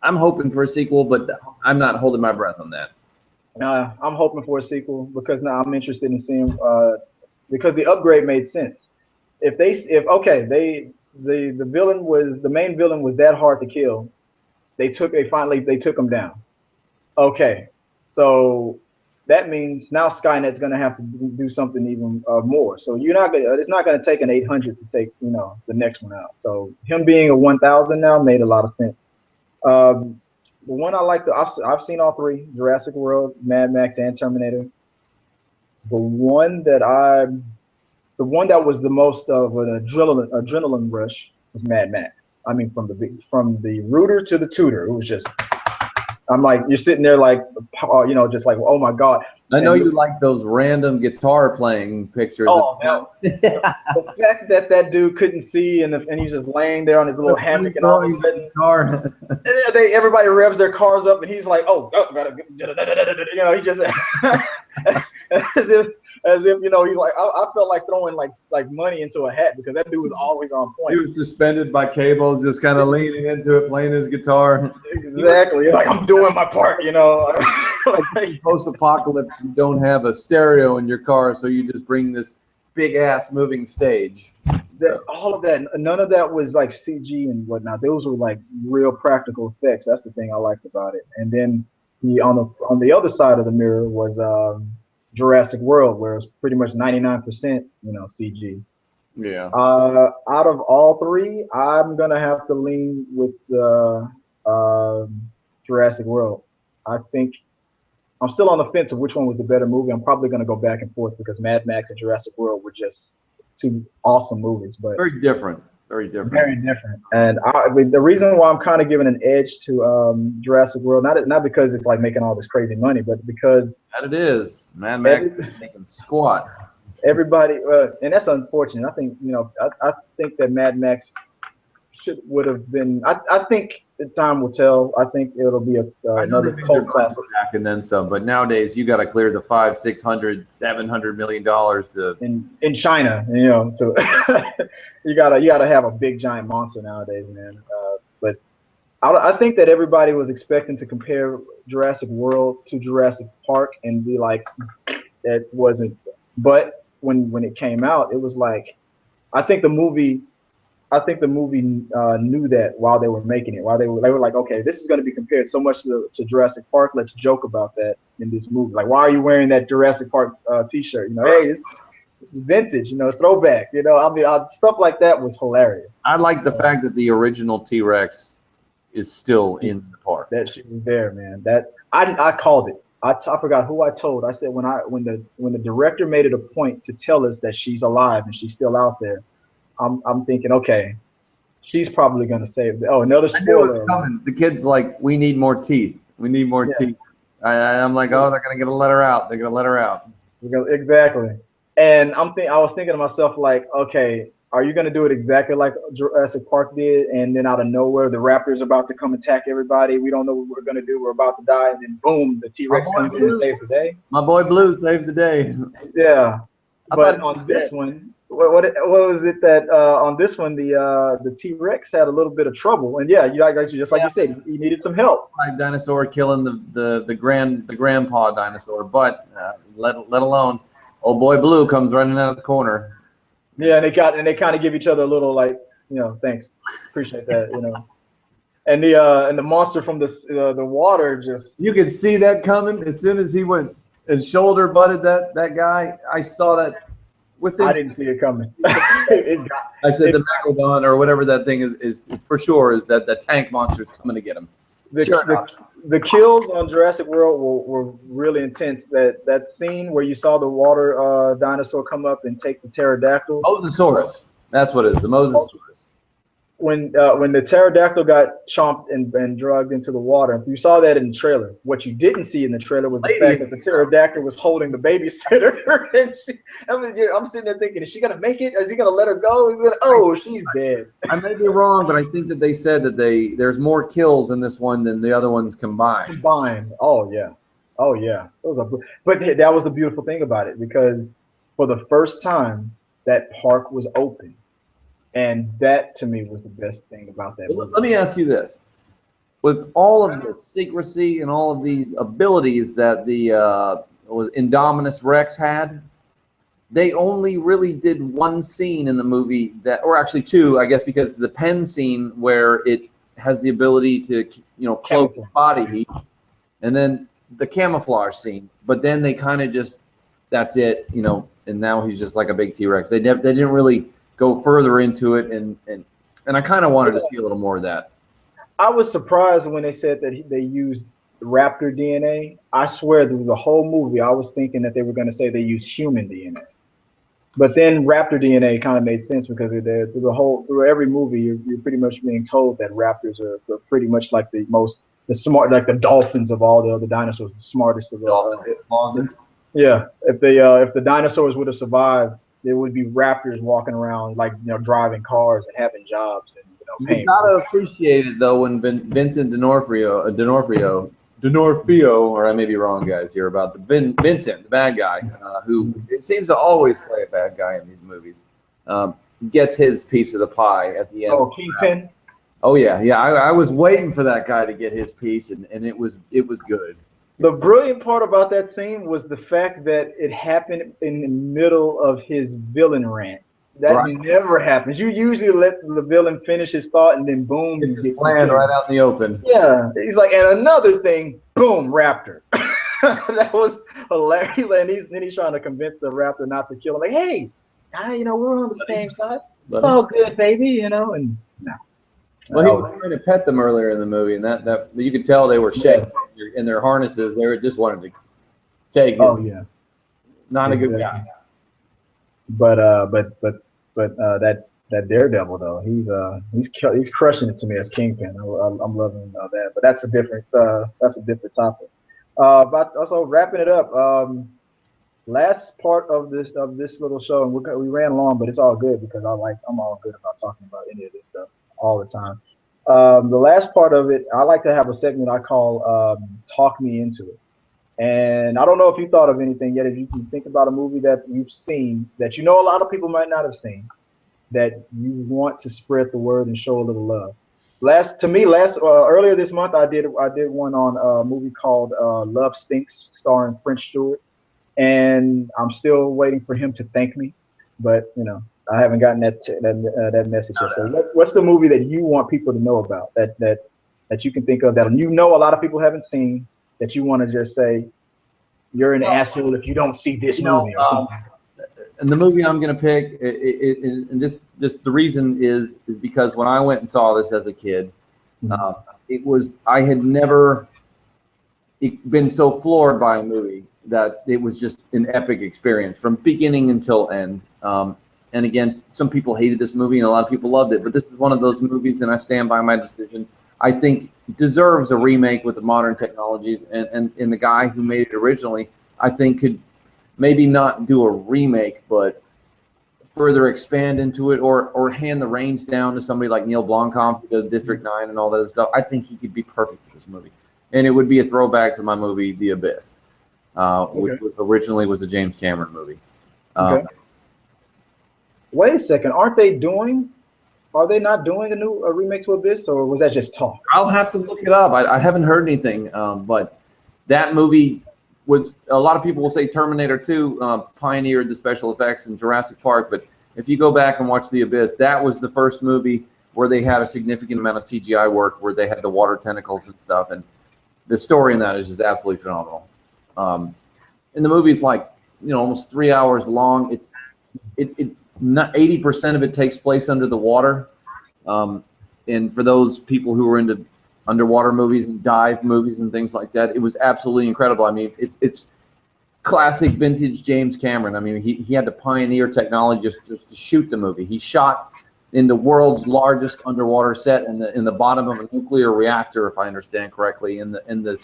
I'm hoping for a sequel, but I'm not holding my breath on that. I'm hoping for a sequel because now I'm interested in seeing because the upgrade made sense. If the villain was the main villain was that hard to kill, they took him down. Okay, so that means now Skynet's going to have to do something even more. So it's not going to take an 800 to take the next one out. So him being a 1000 now made a lot of sense. The one I like, I've seen all three: Jurassic World, Mad Max, and Terminator. The one that was the most of an adrenaline rush was Mad Max. I mean, from the rooter to the tutor, it was just. I'm like, you're sitting there like, just like, oh my God. I know you like those random guitar playing pictures. Oh, no. The fact that dude couldn't see and he's just laying there on his little hammock and all of a sudden, everybody revs their cars up and he's like, he just, as if he's like, I felt like throwing like money into a hat because that dude was always on point. He was suspended by cables, just kind of leaning into it, playing his guitar. Exactly. Like, I'm doing my part, Like post-apocalypse, you don't have a stereo in your car, so you just bring this big-ass moving stage. All of that, none of that was like CG and whatnot. Those were like real practical effects. That's the thing I liked about it. And then on the other side of the mirror was Jurassic World, where it's pretty much 99%, CG. Yeah. Out of all three, I'm gonna have to lean with the Jurassic World. I think I'm still on the fence of which one was the better movie. I'm probably gonna go back and forth because Mad Max and Jurassic World were just two awesome movies, but very different. Very different. Very different. And the reason why I'm kind of giving an edge to Jurassic World, not because it's like making all this crazy money, but because that it is. Mad Max making squat. Everybody, and that's unfortunate. I think I think that Mad Max would have been. I think the time will tell. I think it'll be another cult classic. Back and then some, but nowadays you got to clear the $500, $600, $700 million to in China. So you gotta have a big giant monster nowadays, man. But I think that everybody was expecting to compare Jurassic World to Jurassic Park and be like, that wasn't. But when it came out, it was like, I think the movie knew that while they were making it, they were like, okay, this is going to be compared so much to Jurassic Park. Let's joke about that in this movie. Like, why are you wearing that Jurassic Park T-shirt? Hey, this is vintage. It's throwback. Stuff like that was hilarious. I like the fact that the original T-Rex is still in the park. That she was there, man. That I called it. I forgot who I told. I said when the director made it a point to tell us that she's alive and she's still out there, I'm thinking, okay, she's probably gonna save. Another spoiler. Coming. The kid's like, we need more teeth. We need more teeth. I'm like, oh, they're gonna let her out. They're gonna let her out. Exactly. And I was thinking to myself, like, okay, are you gonna do it exactly like Jurassic Park did, and then out of nowhere the raptor's about to come attack everybody? We don't know what we're gonna do. We're about to die, and then boom, the T-Rex comes in and saves the day. My boy Blue saved the day. Yeah, but on this one, what was it that on this one the T-Rex had a little bit of trouble, and just like you said, he needed some help. Like dinosaur killing the grandpa dinosaur, but let alone old boy Blue comes running out of the corner. Yeah, and they kind of give each other a little like, thanks, appreciate that, And the monster from the water just, you could see that coming as soon as he went and shoulder butted that guy. I saw that. I didn't see it coming. I said the megalodon or whatever that thing is for sure is that the tank monster is coming to get him. The kills on Jurassic World were really intense. That scene where you saw the water dinosaur come up and take the pterodactyl. Mosasaurus. That's what it is. The Mosasaurus. When the pterodactyl got chomped and dragged into the water, you saw that in the trailer. What you didn't see in the trailer was the fact that the pterodactyl was holding the babysitter. And I'm sitting there thinking, is she gonna make it? Is he gonna let her go? She's dead. I may be wrong, but I think that they said that there's more kills in this one than the other ones combined. Oh yeah. But that was the beautiful thing about it, because for the first time, that park was open. And that to me was the best thing about that movie. Let me ask you this. With all of the secrecy and all of these abilities that the Indominus Rex had, they only really did one scene in the movie that, or actually two, I guess, because the pen scene where it has the ability to, cloak his body heat, and then the camouflage scene. But then they kind of just, that's it, and now he's just like a big T-Rex. They didn't really go further into it, and I kind of wanted to see a little more of that. I was surprised when they said that they used raptor DNA. I swear through the whole movie, I was thinking that they were going to say they used human DNA. But then raptor DNA kind of made sense because through every movie, you're pretty much being told that raptors are pretty much like the smart, like the dolphins of all the other dinosaurs, the smartest of all. Yeah, if the dinosaurs would have survived, there would be raptors walking around like driving cars and having jobs and paying. You gotta appreciate it though when Vincent D'Onofrio, or I may be wrong, guys, here about Vincent, the bad guy, who seems to always play a bad guy in these movies, gets his piece of the pie at the end. Oh, Kingpin. Oh yeah. I was waiting for that guy to get his piece, and it was good. The brilliant part about that scene was the fact that it happened in the middle of his villain rant. That never happens. You usually let the villain finish his thought and then boom. It's his plan right out in the open. Yeah. He's like, and another thing, boom, raptor. That was hilarious. And then he's trying to convince the raptor not to kill him. Like, hey, we're on the same side. It's all good, baby, and no. Well, he was trying to pet them earlier in the movie, and that you could tell they were shaking in their harnesses. They just wanted to take him. Oh yeah, not a good guy. But that Daredevil though, he's crushing it to me as Kingpin. I'm loving that. But that's a different topic. But also wrapping it up. Last part of this little show, and we ran long, but it's all good because I'm all good about talking about any of this stuff all the time. The last part of it, I like to have a segment I call Talk Me Into It. And I don't know if you thought of anything yet. If you can think about a movie that you've seen that a lot of people might not have seen, that you want to spread the word and show a little love. Earlier this month, I did one on a movie called Love Stinks, starring French Stewart, and I'm still waiting for him to thank me, but I haven't gotten that message yet. So what's the movie that you want people to know about that you can think of that a lot of people haven't seen, that you want to just say you're an asshole if you don't see this movie or something? And the movie I'm going to pick, and the reason is because when I went and saw this as a kid, I had never been so floored by a movie that it was just an epic experience from beginning until end. And again, some people hated this movie and a lot of people loved it, but this is one of those movies, and I stand by my decision, I think deserves a remake with the modern technologies, and the guy who made it originally, I think could maybe not do a remake, but further expand into it, or hand the reins down to somebody like Neil Blomkamp, who does District 9 and all that stuff. I think he could be perfect for this movie. And it would be a throwback to my movie, The Abyss, which originally was a James Cameron movie. Wait a second, are they not doing a remake to Abyss, or was that just talk? I'll have to look it up. I haven't heard anything, but that movie was, a lot of people will say Terminator 2 pioneered the special effects in Jurassic Park, but if you go back and watch The Abyss, that was the first movie where they had a significant amount of CGI work, where they had the water tentacles and stuff, and the story in that is just absolutely phenomenal. And the movie's like, almost 3 hours long. Not 80% of it takes place under the water. And for those people who are into underwater movies and dive movies and things like that, it was absolutely incredible. I mean, it's classic vintage James Cameron. I mean, he had to pioneer technology just to shoot the movie. He shot in the world's largest underwater set in the bottom of a nuclear reactor, if I understand correctly. And the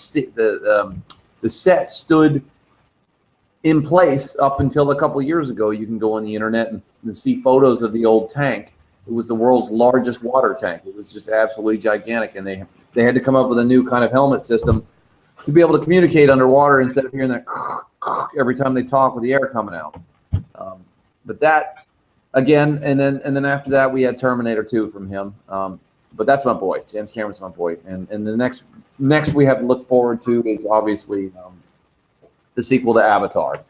set stood in place up until a couple of years ago. You can go on the internet and see photos of the old tank. It was the world's largest water tank. It was just absolutely gigantic, and they had to come up with a new kind of helmet system to be able to communicate underwater instead of hearing that every time they talk with the air coming out. But that again, and then after that we had Terminator 2 from him. But that's my boy. James Cameron's my boy. And the next we have to look forward to is obviously the sequel to Avatar.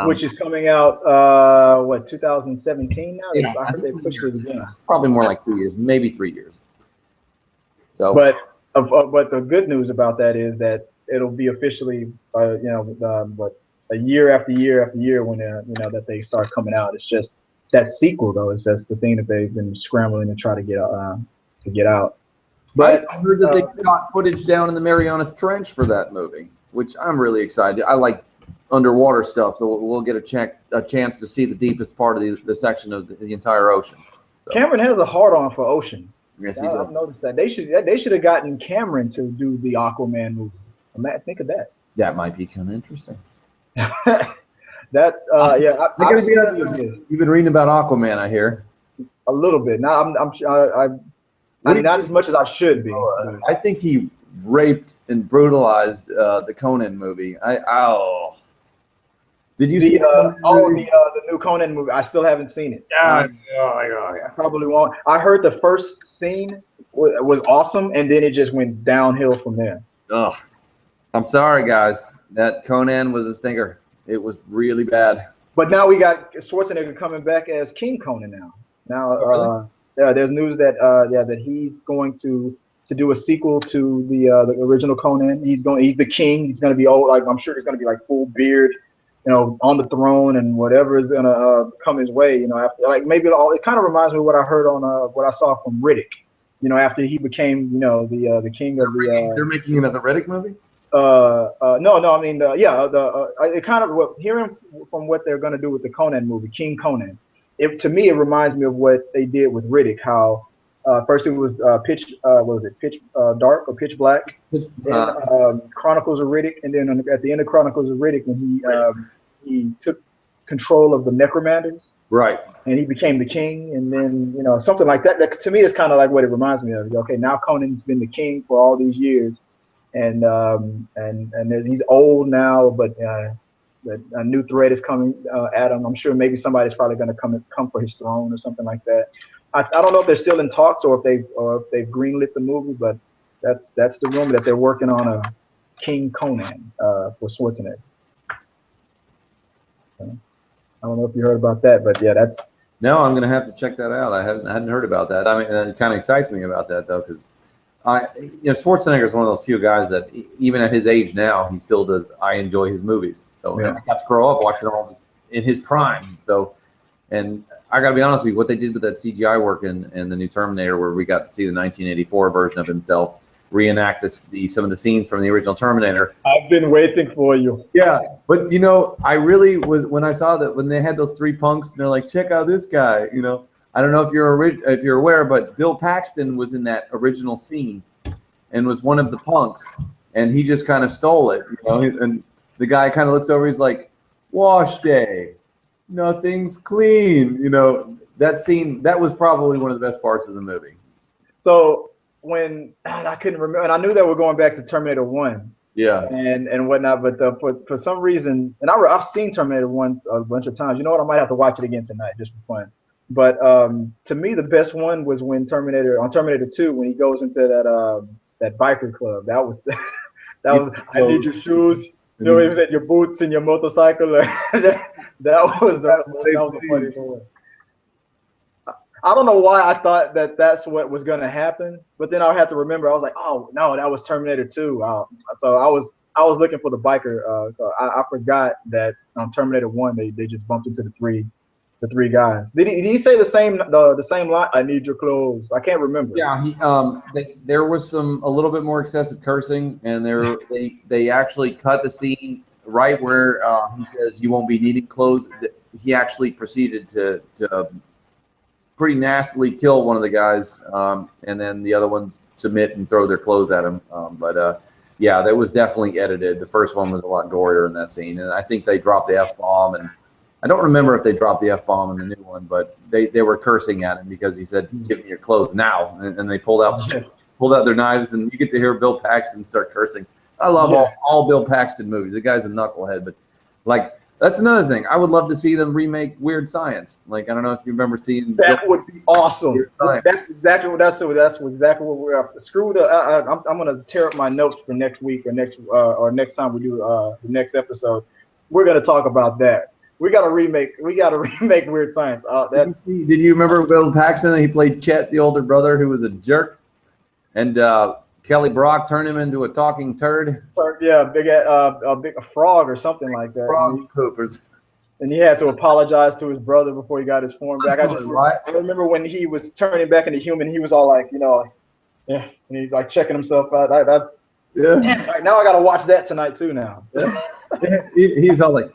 Which is coming out, 2017 now? Yeah, I heard they pushed it again. Probably more like 2 years, maybe 3 years. So, but the good news about that is that it'll be officially, a year after year after year when that they start coming out. It's just that sequel though. It's just the thing that they've been scrambling to try to get out. But I heard that they shot footage down in the Marianas Trench for that movie, which I'm really excited. I like underwater stuff, so we'll get a chance to see the deepest part of the section of the entire ocean. So. Cameron has a hard on for oceans. Yes, I've noticed that. They should have gotten Cameron to do the Aquaman movie. Think of that. That might be kind of interesting. That yeah. I gotta be honest with you. You've been reading about Aquaman, I hear. A little bit. Now I mean, not as much as I should be. I think he raped and brutalized the Conan movie. Did you see the new Conan movie? I still haven't seen it. Yeah, I probably won't. I heard the first scene was awesome, and then it just went downhill from there. Ugh. I'm sorry, guys. That Conan was a stinker. It was really bad. But now we got Schwarzenegger coming back as King Conan now. Now, there's news that that he's going to do a sequel to the original Conan. He's the king. He's going to be old. Like I'm sure he's going to be like full beard, on the throne and whatever is going to come his way. After maybe it kind of reminds me of what I heard on what I saw from Riddick. After he became the king of the. They're making another Riddick movie. No. I mean, it kind of hearing from what they're going to do with the Conan movie, King Conan. To me, it reminds me of what they did with Riddick. How first it was pitch dark or pitch black, then Chronicles of Riddick, and then at the end of Chronicles of Riddick, when he took control of the necromanders, right, and he became the king, and then something like that. That to me is kind of like what it reminds me of. Okay, now Conan's been the king for all these years, and he's old now, but a new threat is coming at him. I'm sure maybe somebody's probably going to come for his throne or something like that. I don't know if they're still in talks or if they've greenlit the movie, but that's the rumor that they're working on a King Conan for Schwarzenegger. I don't know if you heard about that, but yeah, that's. No, I'm going to have to check that out. I hadn't heard about that. I mean, it kind of excites me about that though, because Schwarzenegger is one of those few guys that even at his age now, he still does. I enjoy his movies. So I got to grow up watching all in his prime. So, and I got to be honest with you, what they did with that CGI work in the new Terminator, where we got to see the 1984 version of himself reenact some of the scenes from the original Terminator. I've been waiting for you. Yeah, but I really was when I saw that when they had those three punks and they're like, check out this guy. I don't know if you're aware, but Bill Paxton was in that original scene and was one of the punks, and he just kind of stole it. And the guy kind of looks over, he's like, wash day, nothing's clean. That scene, that was probably one of the best parts of the movie. So when I couldn't remember, and I knew that we're going back to Terminator 1. Yeah. And whatnot, but for some reason, and I've seen Terminator 1 a bunch of times. You know what? I might have to watch it again tonight just for fun. But to me, the best one was when Terminator 2, when he goes into that biker club. That was I need your shoes. It was at your boots and your motorcycle. that was the funniest one. I don't know why I thought that's what was going to happen, but then I had to remember. I was like, oh no, that was Terminator 2. So I was looking for the biker. I forgot that on Terminator 1 they just bumped into the three guys. Did he say the same line? I need your clothes. I can't remember. Yeah, there was a little bit more excessive cursing, and they actually cut the scene right where he says you won't be needing clothes. He actually proceeded to pretty nastily kill one of the guys, and then the other ones submit and throw their clothes at him. Yeah, that was definitely edited. The first one was a lot gorier in that scene, and I think they dropped the F-bomb, and I don't remember if they dropped the F-bomb in the new one, but they were cursing at him because he said, give me your clothes now, and they pulled out their knives, and you get to hear Bill Paxton start cursing. I love all Bill Paxton movies. The guy's a knucklehead, but like That's another thing. I would love to see them remake Weird Science. Like, I don't know if you remember seeing that. Would be awesome. That's exactly what exactly what we're up. Screw the. I'm gonna tear up my notes for next week or next time we do the next episode. We're gonna talk about that. We got to remake Weird Science. Did you remember Bill Paxton? He played Chet, the older brother, who was a jerk, and Kelly Brock turned him into a talking turd. Yeah, a frog or something like that. Frog poopers. And he had to apologize to his brother before he got his form back. I remember when he was turning back into human, he was all like, yeah, and he's like checking himself out. Damn, right, now I got to watch that tonight too. Now he's all like,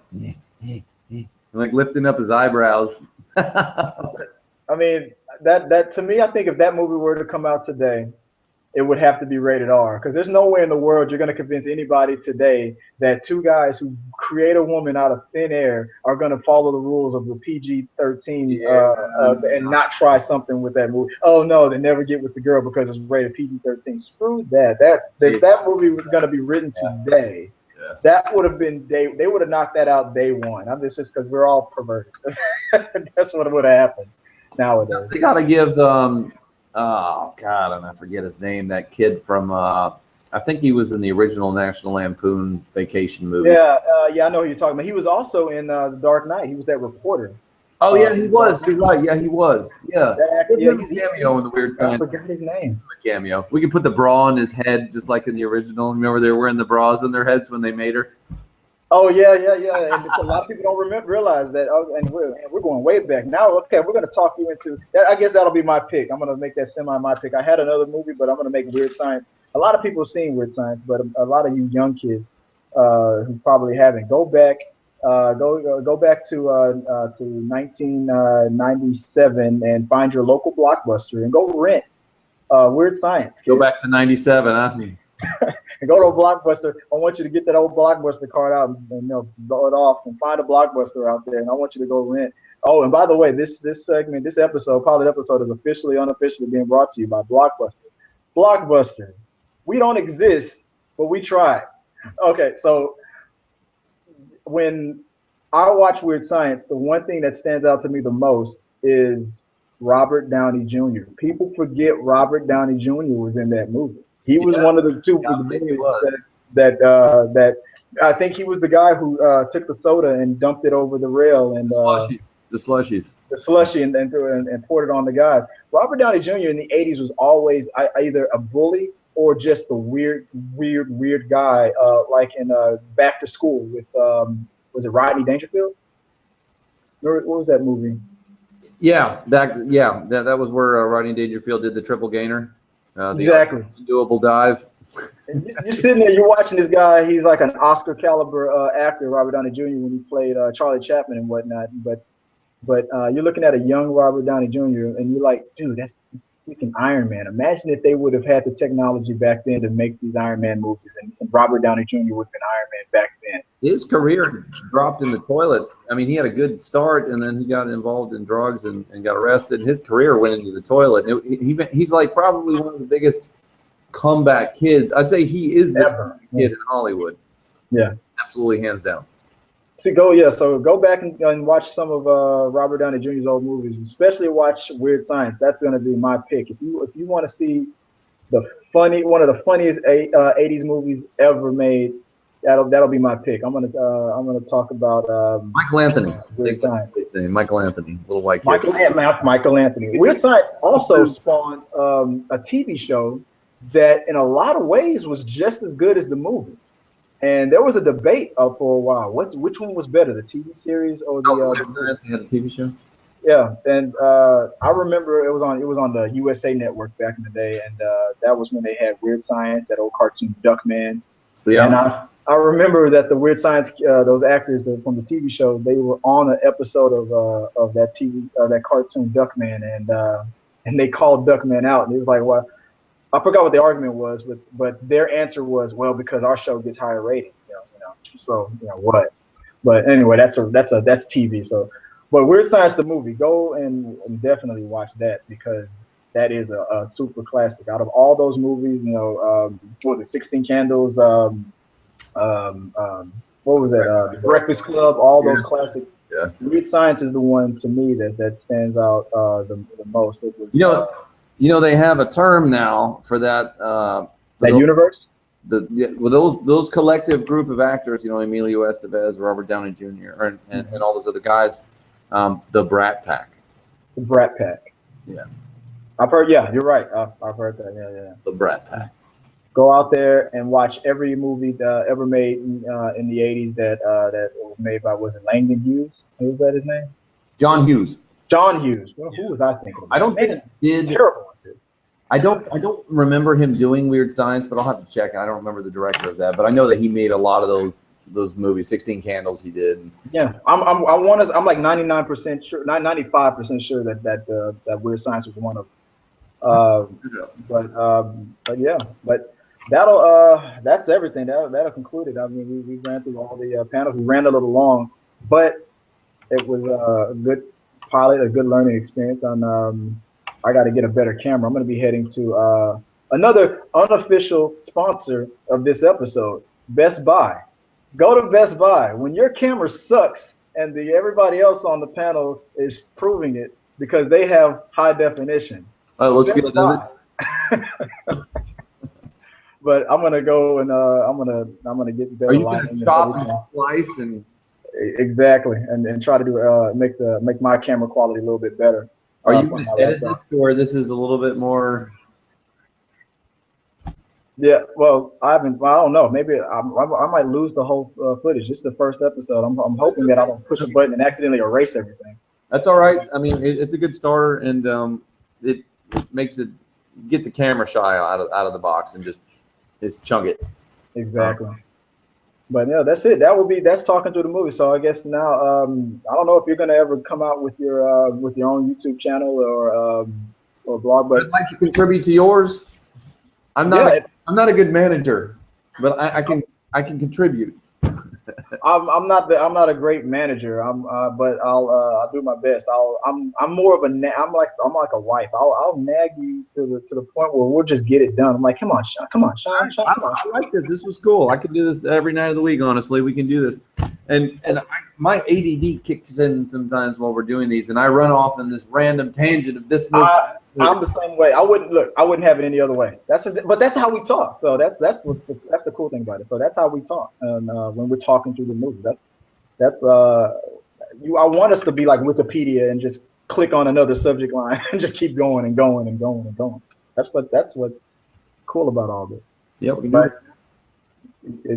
like lifting up his eyebrows. I mean, that to me, I think if that movie were to come out today, it would have to be rated R, because there's no way in the world you're going to convince anybody today that two guys who create a woman out of thin air are going to follow the rules of the PG-13 and not try something with that movie. Oh no, they never get with the girl because it's rated PG-13. Screw that. If that movie was going to be written today, that would have been they would have knocked that out day one. I'm just because we're all perverted. That's what would have happened nowadays. They got to give oh God, and I forget his name. That kid from I think he was in the original National Lampoon Vacation movie. Yeah, I know who you're talking about. He was also in The Dark Knight. He was that reporter. Oh yeah, he was. You're right. Yeah, he was. Yeah, he's a cameo in the Weird Science. I forgot his name. A cameo. We could put the bra on his head just like in the original. Remember they were wearing the bras on their heads when they made her. Oh yeah. And a lot of people don't realize that. Oh, and we're going way back now. Okay, we're going to talk you into. I guess that'll be my pick. I'm going to make that semi my pick. I had another movie, but I'm going to make Weird Science. A lot of people have seen Weird Science, but a lot of you young kids who probably haven't. Go back to 1997 and find your local Blockbuster and go rent Weird Science. Kids. Go back to 97, huh? And go to a Blockbuster. I want you to get that old Blockbuster card out and blow it off and find a Blockbuster out there. And I want you to go rent. Oh, and by the way, this pilot episode is unofficially being brought to you by Blockbuster. Blockbuster. We don't exist, but we try. Okay, so when I watch Weird Science, the one thing that stands out to me the most is Robert Downey Jr. People forget Robert Downey Jr. was in that movie. He was one of the two that I think he was the guy who took the soda and dumped it over the rail and the slushies and poured it on the guys. Robert Downey Jr. in the 80s was always either a bully or just a weird guy, like in Back to School with was it Rodney Dangerfield? What was that movie? Yeah, that was where Rodney Dangerfield did the triple gainer. Exactly. Doable dive. And you're sitting there, you're watching this guy. He's like an Oscar caliber actor, Robert Downey Jr. when he played Charlie Chaplin and whatnot. But you're looking at a young Robert Downey Jr. and you're like, dude, that's freaking Iron Man. Imagine if they would have had the technology back then to make these Iron Man movies, and Robert Downey Jr. would have been Iron Man back then. His career dropped in the toilet. I mean, he had a good start, and then he got involved in drugs and got arrested. His career went into the toilet. He's like probably one of the biggest comeback kids. I'd say he is the kid in Hollywood. Yeah, absolutely, hands down. So go back and watch some of Robert Downey Jr.'s old movies, especially watch Weird Science. That's going to be my pick. If you want to see one of the funniest 80s movies ever made, that'll be my pick. I'm gonna talk about Michael Anthony. Weird Science. Michael Anthony, little white kid. Michael Anthony. Weird Science also spawned a TV show that, in a lot of ways, was just as good as the movie. And there was a debate for a while. Which one was better, the TV series or the? Had a TV show. Yeah, and I remember it was on the USA Network back in the day, and that was when they had Weird Science, that old cartoon Duckman. Yeah. And I remember that the Weird Science, those actors from the TV show, they were on an episode of that cartoon Duckman, and they called Duckman out, and it was like, well, I forgot what the argument was, but their answer was, well, because our show gets higher ratings, so what? But anyway, that's TV. So, but Weird Science the movie, go and definitely watch that, because that is a super classic. Out of all those movies, what was it, 16 Candles, what was that? The Breakfast Club, all those classic. Yeah. Weird Science is the one to me that stands out the most. It was, they have a term now for that. That universe. Those collective group of actors, Emilio Estevez, Robert Downey Jr., and all those other guys, the Brat Pack. The Brat Pack. Yeah. I've heard. Yeah, you're right. I've heard that. Yeah. The Brat Pack. Go out there and watch every movie ever made in the '80s that was made by, was it Langdon Hughes? Was that his name? John Hughes. John Hughes. Well, who was I thinking about? I don't think he did. Terrible at this. I don't remember him doing Weird Science, but I'll have to check. I don't remember the director of that, but I know that he made a lot of those movies. 16 Candles he did. Yeah, I'm like 99% sure, 95% sure that Weird Science was one of them. But yeah, that's everything. That'll conclude it. I mean, we ran through all the panels. We ran a little long, but it was a good pilot, a good learning experience. I got to get a better camera. I'm going to be heading to another unofficial sponsor of this episode, Best Buy. Go to Best Buy. When your camera sucks and everybody else on the panel is proving it because they have high definition. Oh, it looks good, doesn't it? But I'm gonna go and I'm gonna get better lighting. Are you gonna chop and slice and exactly and try to do make my camera quality a little bit better. Are you going to edit this or this is a little bit more? Yeah, well, I don't know. Maybe I might lose the whole footage. This is the first episode. I'm hoping that I don't push a button and accidentally erase everything. That's all right. I mean, it's a good starter, and it makes it get the camera shy out of the box and just chunk it. Exactly. But yeah, that's it. That's talking through the movie. So I guess now I don't know if you're gonna ever come out with your own YouTube channel or blog, but I'd like to contribute to yours. I'm not a good manager, but I can contribute. I'm not a great manager. But I'll do my best. I'm more of I'm like a wife. I'll nag you to the point where we'll just get it done. I'm like, come on, Sean. I like this. This was cool. I could do this every night of the week. Honestly, we can do this. And my ADD kicks in sometimes while we're doing these, and I run off in this random tangent of this movie. I'm the same way. I wouldn't have it any other way. But that's how we talk. So that's the cool thing about it. So that's how we talk. And when we're talking through the movie, I want us to be like Wikipedia and just click on another subject line and just keep going and going and going and going. That's what's cool about all this. Yeah, we can do it.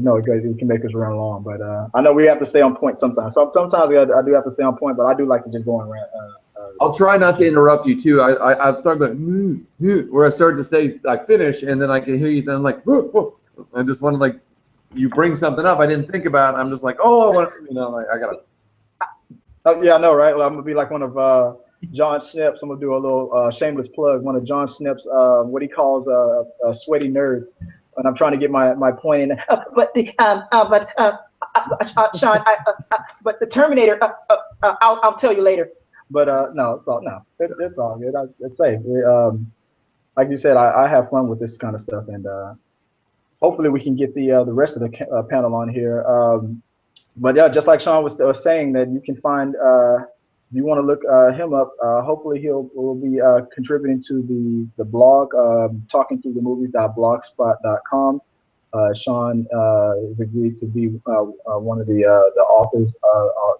No, it can make us run long, but I know we have to stay on point sometimes. Sometimes I do have to stay on point, but I do like to just go on rant. I'll try not to interrupt you too. I've started going where I started to say I finish, and then I can hear you saying like, I just want to like, you bring something up I didn't think about. I'm just like, oh, I want to, I gotta. Oh yeah, I know, right? Well, I'm gonna be like one of John Schnepp's. I'm gonna do a little shameless plug. One of John Schnepp's, what he calls sweaty nerds. And I'm trying to get my point in. But Sean, but the Terminator. I'll tell you later. But no, it's all good. It's safe. Like you said, I have fun with this kind of stuff, and hopefully we can get the rest of the panel on here. But yeah, just like Sean was saying, that you can find. If you want to look him up, hopefully will be contributing to the blog, talking through the movies.blogspot.com. Sean has agreed to be one of the authors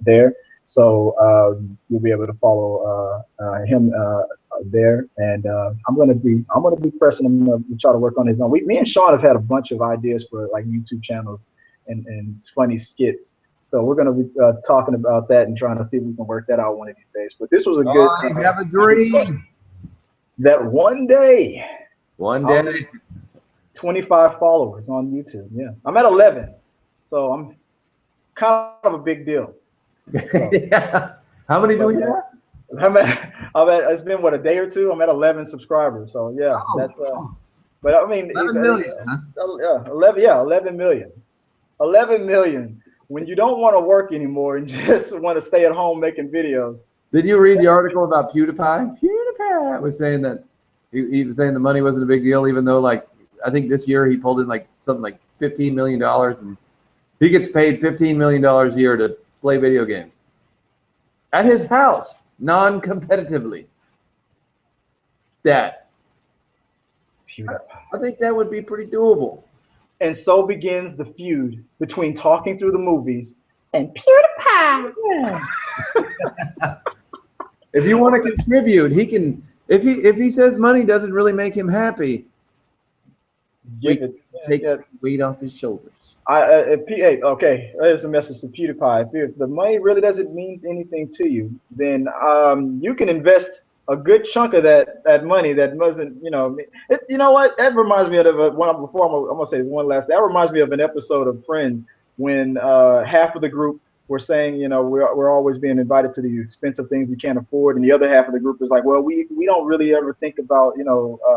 there, so you'll be able to follow him there. And I'm gonna be pressing him to try to work on his own. Me and Sean have had a bunch of ideas for like YouTube channels and funny skits. So we're going to be talking about that and trying to see if we can work that out one of these days. But this was a good. I have a dream that one day, 25 followers on YouTube. Yeah, I'm at 11, so I'm kind of a big deal. So, yeah. How many do we have? I'm at. It's been a day or two. I'm at 11 subscribers. So yeah, that's. But I mean, 11 million. Yeah, 11 million. 11 million. When you don't want to work anymore and just want to stay at home making videos. Did you read the article about PewDiePie? PewDiePie was saying that he was saying the money wasn't a big deal, even though like I think this year he pulled in like something like $15 million, and He gets paid $15 million a year to play video games at his house, non-competitively. I think that would be pretty doable. And so begins the feud between talking through the movies and PewDiePie. Yeah. If you want to contribute, he can. If he says money doesn't really make him happy, take some weight off his shoulders. Okay, there's a message to PewDiePie. If the money really doesn't mean anything to you, then you can invest a good chunk of that money that wasn't, you know what? That reminds me of I'm gonna say one last. That reminds me of an episode of Friends when half of the group were saying, we're always being invited to these expensive things we can't afford, and the other half of the group is like, well, we don't really ever think about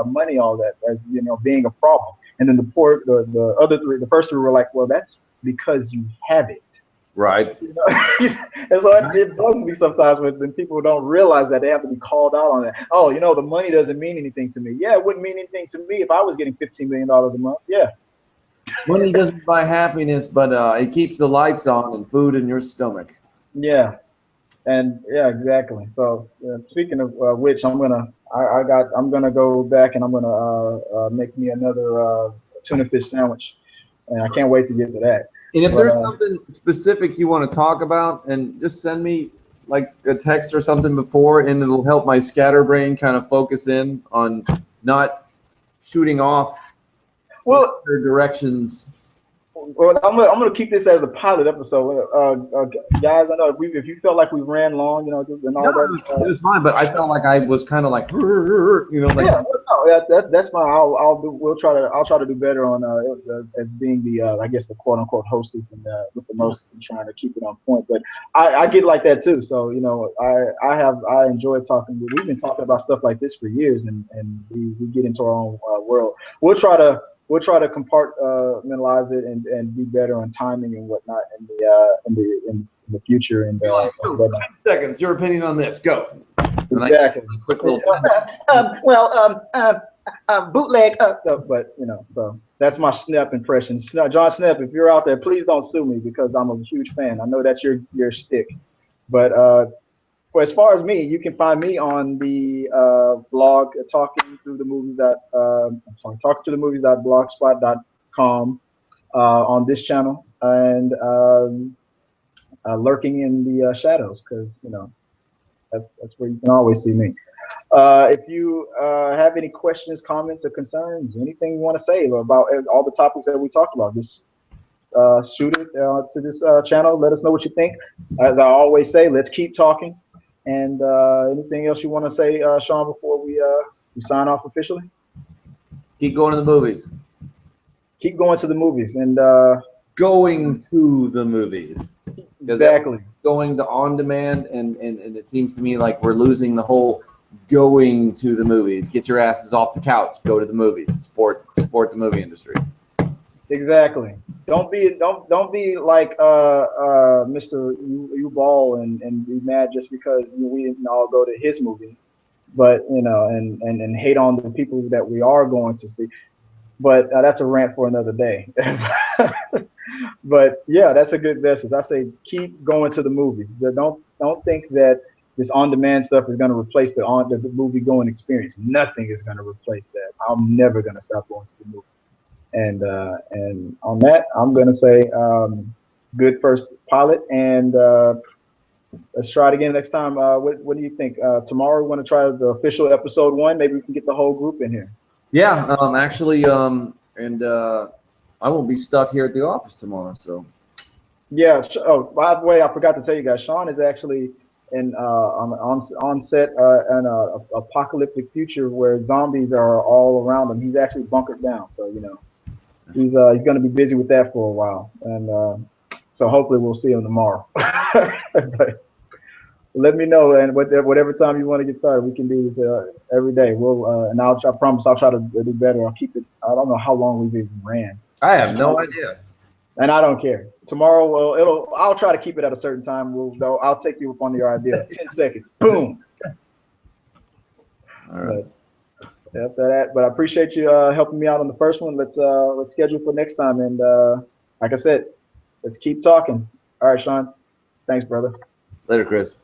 money, all that as being a problem. And then the other three, the first three were like, well, that's because you have it. Right. And so it bugs me sometimes when people don't realize that they have to be called out on that. Oh, the money doesn't mean anything to me. Yeah, it wouldn't mean anything to me if I was getting $15 million a month. Yeah. Money doesn't buy happiness, but it keeps the lights on and food in your stomach. Yeah. And yeah, exactly. So speaking of which, I'm gonna go back and I'm gonna make me another tuna fish sandwich, and I can't wait to get to that. And if there's something specific you want to talk about, and just send me like a text or something before, and it'll help my scatterbrain kind of focus in on not shooting off their directions. Well, I'm gonna keep this as a pilot episode, guys. I know if you felt like we ran long, it was fine. But I felt like I was kind of like, that's fine. I'll try to do better on as being the I guess the quote unquote hostess and with the mostest and trying to keep it on point. But I get like that too. So I enjoy talking. We've been talking about stuff like this for years, and we get into our own world. We'll try to compartmentalize it and be better on timing and whatnot in the future. And 10 seconds. Your opinion on this? Go. Exactly. Quick little. Bootleg. But so that's my Snap impression. John Snap, if you're out there, please don't sue me because I'm a huge fan. I know that's your shtick. But as far as me, you can find me on the blog talking to the movies.blogspot.com on this channel, and lurking in the shadows, because that's where you can always see me. If you have any questions, comments, or concerns, anything you want to say about all the topics that we talked about, just shoot it to this channel. Let us know what you think. As I always say, let's keep talking. And anything else you want to say, Sean, before we sign off officially? Keep going to the movies. Keep going to the movies and going to the movies. Exactly. Going to on demand, and it seems to me like we're losing the whole going to the movies. Get your asses off the couch. Go to the movies. Support the movie industry. Exactly. Don't be like Mr. U-Ball and be mad just because we didn't all go to his movie, but and hate on the people that we are going to see. But that's a rant for another day. But yeah, that's a good message. I say keep going to the movies. Don't think that this on-demand stuff is going to replace the movie-going experience. Nothing is going to replace that. I'm never going to stop going to the movies. And on that, I'm gonna say good first pilot, and let's try it again next time. What do you think? Tomorrow we're gonna try the official episode 1. Maybe we can get the whole group in here. Yeah, actually, and I won't be stuck here at the office tomorrow. So yeah. Oh, by the way, I forgot to tell you guys, Sean is actually on set in a apocalyptic future where zombies are all around him. He's actually bunkered down, so he's going to be busy with that for a while, and so hopefully we'll see him tomorrow. But let me know, and whatever time you want to get started, we can do this every day. And I promise I'll try to do better. I'll keep it. I don't know how long we've even ran. I have no idea, and I don't care. Tomorrow, I'll try to keep it at a certain time. I'll take you up on your idea. 10 seconds, boom. All right. After that, but I appreciate you helping me out on the first one. Let's schedule for next time, and like I said, Let's keep talking. All right, Sean. Thanks, brother. Later, Chris.